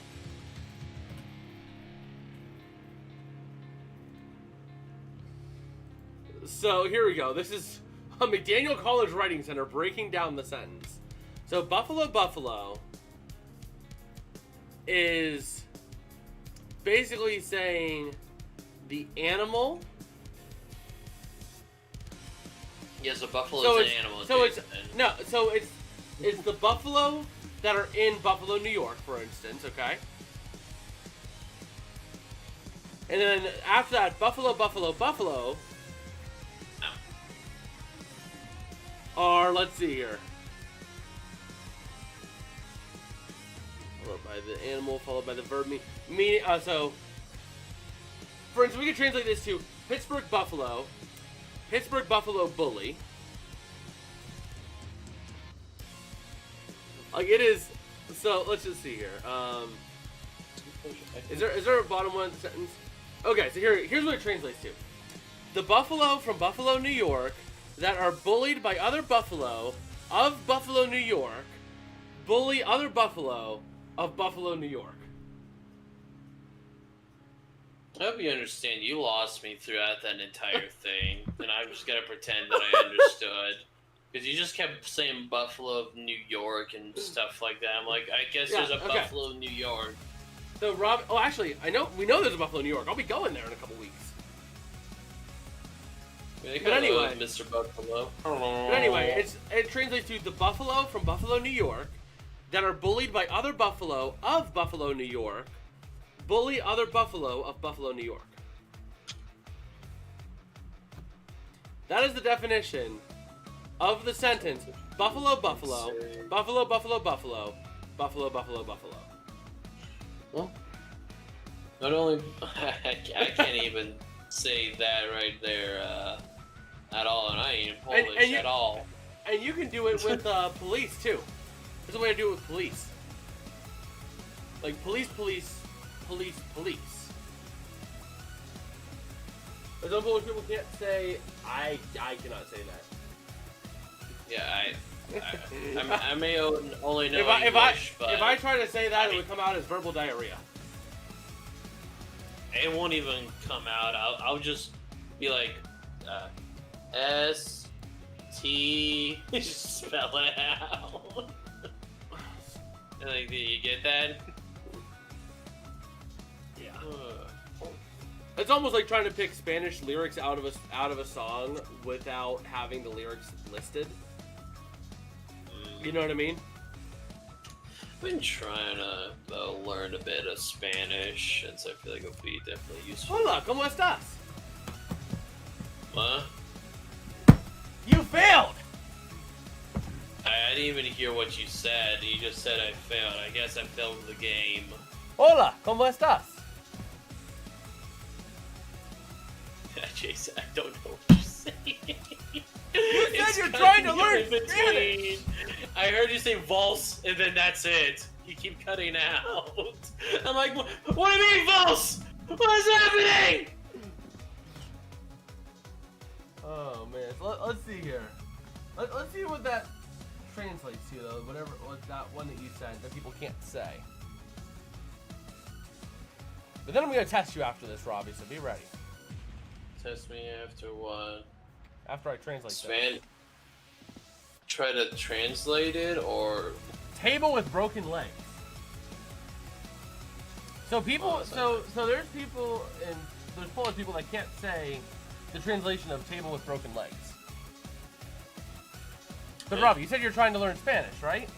So here we go. This is McDaniel College Writing Center breaking down the sentence. So buffalo, buffalo is basically saying the animal Yes, a buffalo So is it's an animal. so it's Jason. no, so it's the buffalo that are in Buffalo, New York, for instance, okay? And then after that, Buffalo are, let's see here. Followed by the animal, followed by the verb. So, for instance, we can translate this to Pittsburgh Buffalo Bully. Like it is. So let's just see here. Is there a bottom one sentence? Okay, so here's what it translates to: the buffalo from Buffalo, New York, that are bullied by other buffalo of Buffalo, New York, bully other buffalo of Buffalo, New York. I hope you understand. You lost me throughout that entire thing, and I'm just gonna pretend that I understood. Because you just kept saying Buffalo, New York, and stuff like that. I'm like, I guess there's a Buffalo, New York. So Rob, oh actually, we know there's a Buffalo, New York. I'll be going there in a couple weeks. But anyway, Mr. Buffalo. But anyway, it translates to the buffalo from Buffalo, New York, that are bullied by other buffalo of Buffalo, New York, bully other buffalo of Buffalo, New York. That is the definition of the sentence: Buffalo, Buffalo, Buffalo, Buffalo, Buffalo, Buffalo, Buffalo, Buffalo. Well, not only I can't even say that right there at all, and I ain't Polish at all. And you can do it with police too. There's a way to do it with police. Like police. But some Polish people can't say I cannot say that. Yeah, I may only know English, but if I try to say that, it would come out as verbal diarrhea. It won't even come out. I'll just be like, S-T, spell it out. Like, do you get that? Yeah. It's almost like trying to pick Spanish lyrics out of a song without having the lyrics listed. You know what I mean? I've been trying to learn a bit of Spanish, since I feel like it would be definitely useful. Hola, ¿cómo estás? What? You failed! I didn't even hear what you said. You just said I failed. I guess I failed the game. Hola, ¿cómo estás? Jason, I don't know what you're saying. You said you're trying to learn Spanish! I heard you say Vals, and then that's it. You keep cutting out. I'm like, what do you mean, Vals? What is happening? Oh man, so let's see here. Let's see what that translates to though. What that one that you said that people can't say. But then I'm gonna test you after this, Robbie. So be ready. Test me after what? After I translate that. Try to translate it, or table with broken legs. So people, so there's people and there's Polish people that can't say the translation of table with broken legs. But Robbie, you said you're trying to learn Spanish, right?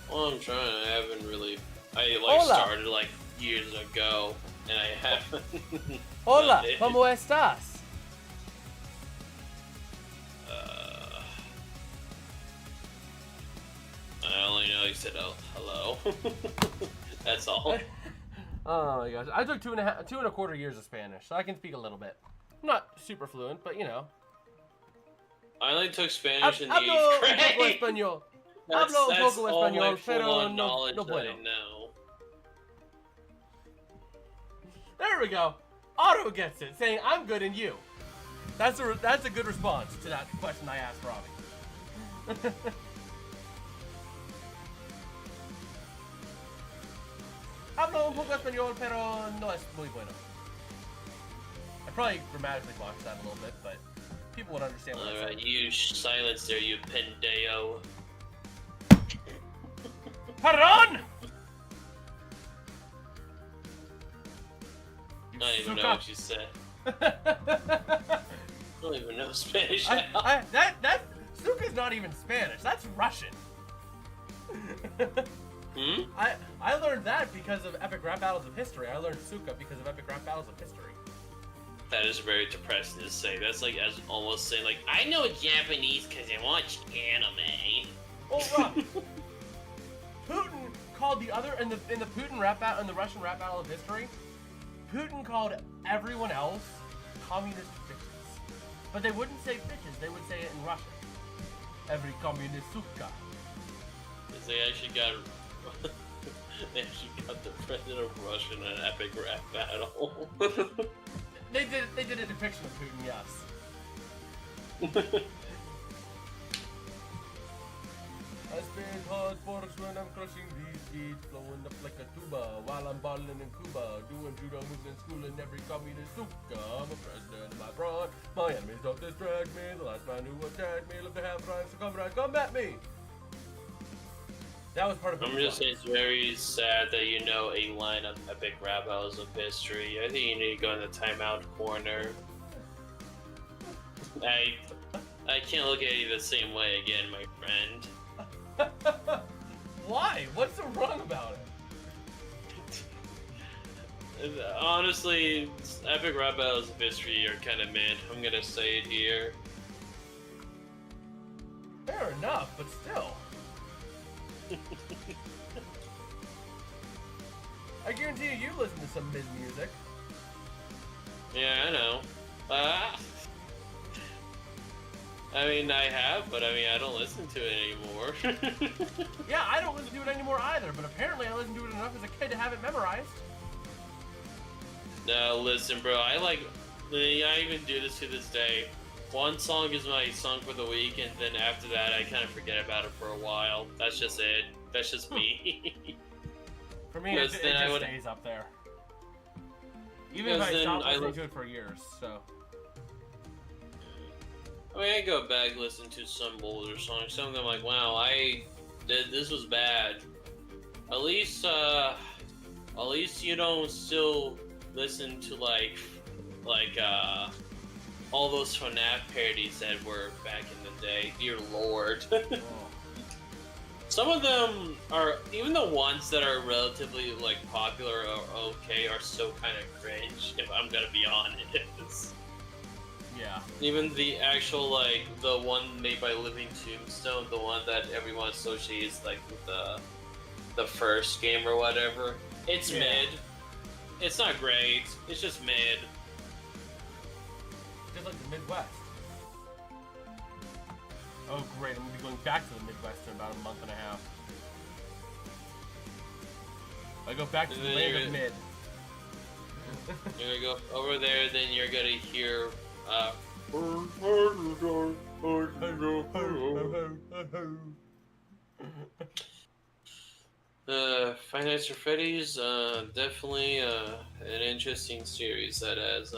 Well, I'm trying. I haven't really. Hola. Started like years ago, and I haven't. Hola, ¿cómo estás? I only know you said hello. That's all. Oh my gosh, I took 2.25 years of Spanish, so I can speak a little bit. I'm not super fluent, but you know. I only took Spanish in the 8th grade. Español. That's Hablo un poco all español, my pero full-on no knowledge that puedo. I know. There we go. Otto gets it, saying I'm good and you. That's a good response to that question I asked Robbie. Hablo un poco español, pero no es muy bueno. I probably grammatically botched that a little bit, but people would understand what I'm saying. Alright, you silence there, you pendejo. Pardon! I don't even know what you said. don't even know Spanish. Suka's not even Spanish. That's Russian. I learned that because of Epic Rap Battles of History. I learned Suka because of Epic Rap Battles of History. That is very depressing to say. That's like as almost saying like I know Japanese because I watch anime. Oh, Rob. Putin called the other in the Putin rap battle in the Russian rap battle of history. Putin called everyone else communist bitches, but they wouldn't say bitches. They would say it in Russian. Every communist suka. Because they actually got the president of Russia in an epic rap battle. They did a depiction of Putin, yes. I spit hard force when I'm crushing these beats, blowing up like a tuba while I'm balling in Cuba, doing judo moves in school in every communist suka. I'm a president of my broad. My enemies don't distract me. The last man who attacked me lived to have rhymes to come and combat me. That was part of. I'm just saying it's very sad that you know a line of epic rap battles of history. I think you need to go in the timeout corner. I can't look at you the same way again, my friend. Why? What's so wrong about it? Honestly, epic rap battles of history are kind of mid. I'm gonna say it here. Fair enough, but still. I guarantee you listen to some mid music. Yeah, I know. I mean, I have, but I mean, I don't listen to it anymore. Yeah, I don't listen to it anymore either, but apparently I listened to it enough as a kid to have it memorized. No, listen, bro, I even do this to this day. One song is my song for the week, and then after that, I kind of forget about it for a while. That's just it. That's just me. For me, it just stays up there. Even if I stop listening to it for years, so... I mean, I go back and listen to some older songs. Some of them, like, wow, this was bad. At least you don't still listen to all those FNAF parodies that were back in the day. Dear Lord. Some of them are, even the ones that are relatively popular or okay, are still kind of cringe. If I'm gonna be honest. Yeah. Even the actual, the one made by Living Tombstone, the one that everyone associates, with the first game or whatever, it's mid. It's not great, it's just mid. Just like the Midwest. Oh great, I'm going to be going back to the Midwest in about a month and a half. I go back to the land of mid. You're gonna go over there, then you're gonna hear Five Nights at Freddy's, definitely an interesting series that has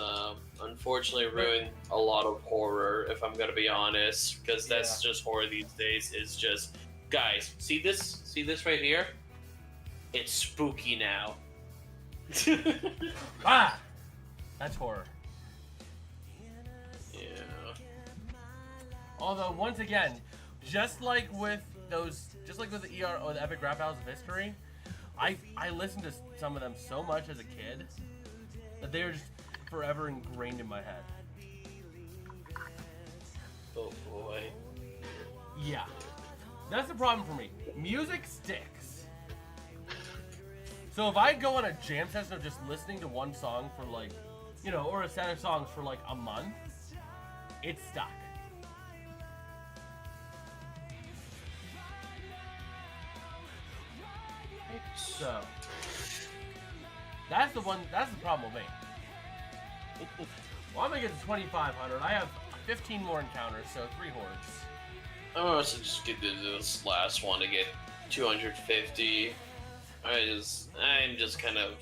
unfortunately ruined a lot of horror, if I'm gonna be honest, because that's just horror these days. Is just, guys, see this right here? It's spooky now. Ah! That's horror. Yeah. Although, once again, just like with the ER or the Epic Rap Battles of History, I listened to some of them so much as a kid that they are just forever ingrained in my head. Oh boy. Yeah. That's the problem for me. Music sticks. So if I go on a jam session of just listening to one song for or a set of songs for a month, it's stuck. So that's the problem with me. Well, I'm gonna get to 2,500. I have 15 more encounters, so 3 hordes. I'm gonna just get to this last one to get 250. I'm just kind of,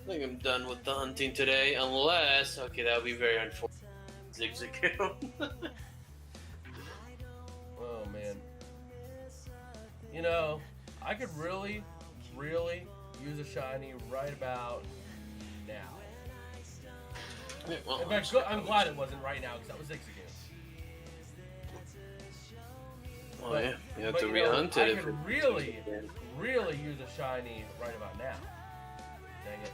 I think I'm done with the hunting today, unless, okay, that would be very unfortunate. Zigzag. Oh man. I could really use a shiny right about now. Well, In fact, I'm glad it wasn't right now because that was Zigzagoon. Oh yeah, you have to know, rehunt I it. could really use a shiny right about now. Dang it.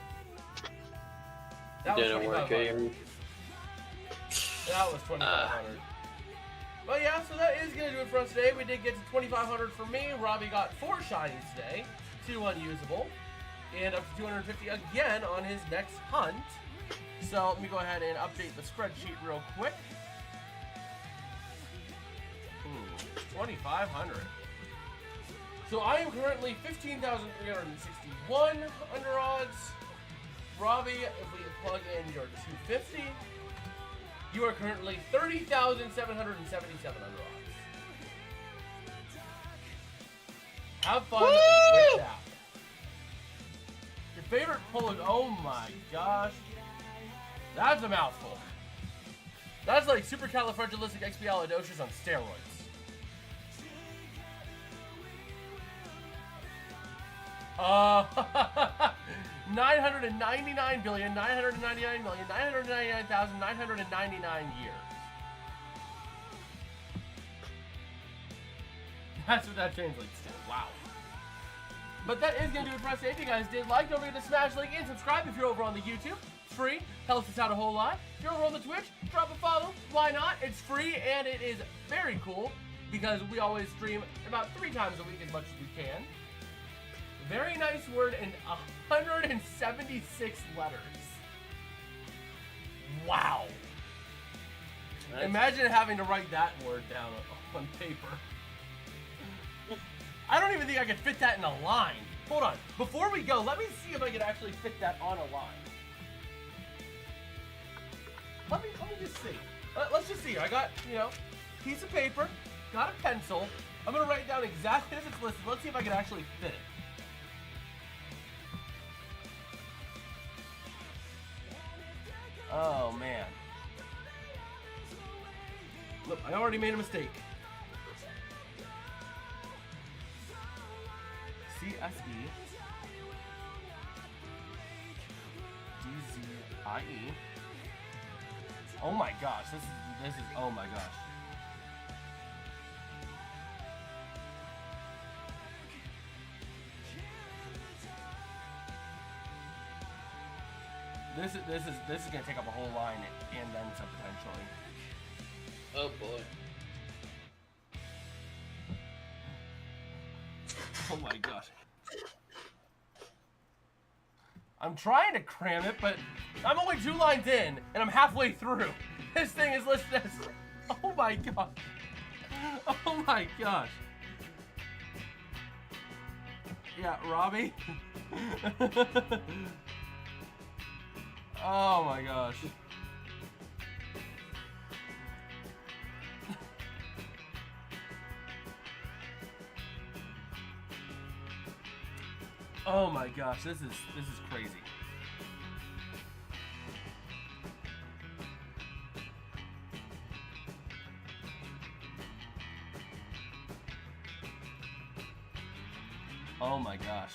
That was Didn't work 2,500. That was 2,500. But yeah, so that is going to do it for us today. We did get to 2,500 for me. Robbie got 4 shinies today, 2 unusable, and up to 250 again on his next hunt. So let me go ahead and update the spreadsheet real quick. 2,500. So I am currently 15,361 under odds. Robbie, if we plug in your 250, you are currently 30,777 under odds. Have fun with that. Your favorite pull is, oh my gosh. That's a mouthful. That's like supercalifragilisticexpialidocious on steroids. Uh, 999,999,999,999 years. That's what that translates to. Wow. But that is going to do it for us today. If you guys did like, don't forget to smash like and subscribe if you're over on the YouTube. It's free. Helps us out a whole lot. If you're over on the Twitch, drop a follow. Why not? It's free and it is very cool because we always stream about 3 times a week as much as we can. Very nice word and 176 letters. Wow. Nice. Imagine having to write that word down on paper. I don't even think I could fit that in a line. Hold on. Before we go, let me see if I could actually fit that on a line. Let me just see. Let's just see. I got, piece of paper, got a pencil. I'm going to write down exactly as it's listed. Let's see if I can actually fit it. Oh, man. Look, I already made a mistake. C-S-E D-Z-I-E. Oh my gosh, this is, oh my gosh. This is gonna take up a whole line and then some potentially. Oh boy. Oh my gosh. I'm trying to cram it, but I'm only 2 lines in and I'm halfway through. This thing is listed as, oh my gosh. Oh my gosh. Yeah, Robbie. Oh my gosh. Oh my gosh, this is crazy. Oh my gosh.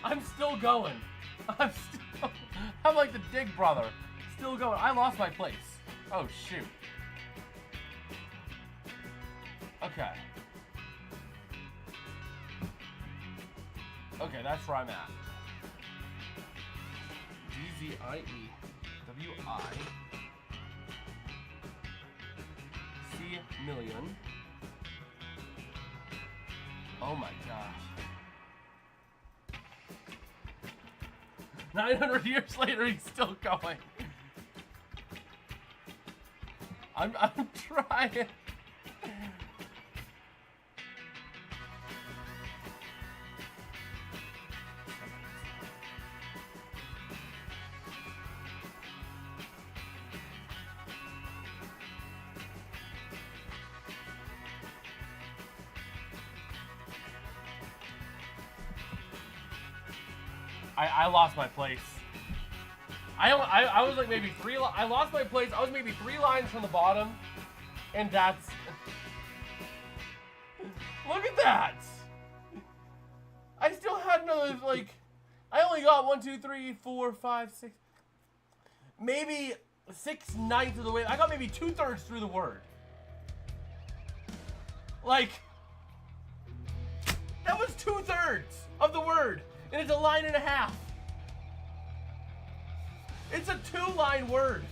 I'm still going. I'm like the Dig brother. Still going. I lost my place. Oh shoot. Okay. Okay, that's where I'm at. D-Z-I-E-W-I C-million. Oh my gosh. 900 years later, he's still going. I'm trying. I lost my place. I was like maybe 3. I lost my place. I was maybe 3 lines from the bottom, and that's. Look at that. another, like, I only got 1, 2, 3, 4, 5, 6, maybe 6/9 of the way. I got maybe 2/3 through the word. Like, that was 2/3 of the word, and it's a line and a half. It's a 2-line word.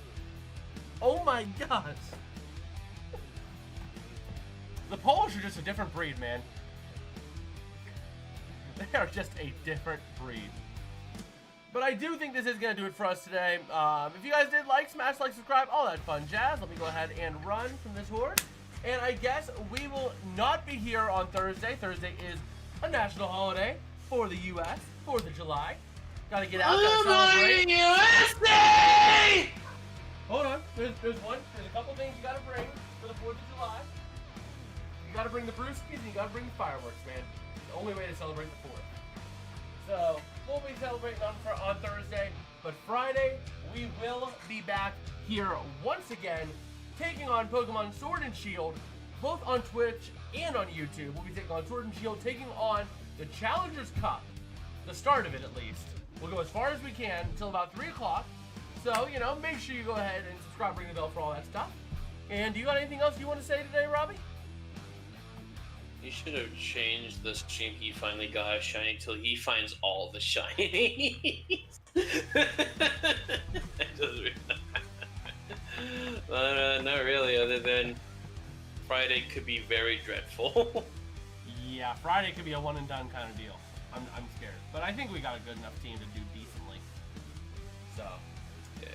Oh my gosh. The Polish are just a different breed, man. They are just a different breed. But I do think this is going to do it for us today. If you guys did like, smash like, subscribe, all that fun jazz. Let me go ahead and run from this horde. And I guess we will not be here on Thursday. Thursday is a national holiday for the U.S., 4th of July. Gotta get out, gotta celebrate. USA! Hold on, there's a couple things you gotta bring for the 4th of July. You gotta bring the brewskis and you gotta bring the fireworks, man. The only way to celebrate the 4th. So, we'll be celebrating on Thursday, but Friday, we will be back here once again, taking on Pokemon Sword and Shield, both on Twitch and on YouTube. We'll be taking on Sword and Shield, taking on the Challengers Cup, the start of it at least. We'll go as far as we can until about 3 o'clock. So, you know, make sure you go ahead and subscribe, ring the bell for all that stuff. And do you got anything else you want to say today, Robbie? You should have changed the stream he finally got a shiny till he finds all the shinies. Not really, other than Friday could be very dreadful. Yeah, Friday could be a one and done kind of deal. I'm scared. But I think we got a good enough team to do decently. So. Yeah.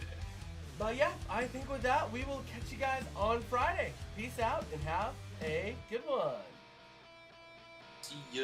But yeah, I think with that, we will catch you guys on Friday. Peace out and have a good one. See you.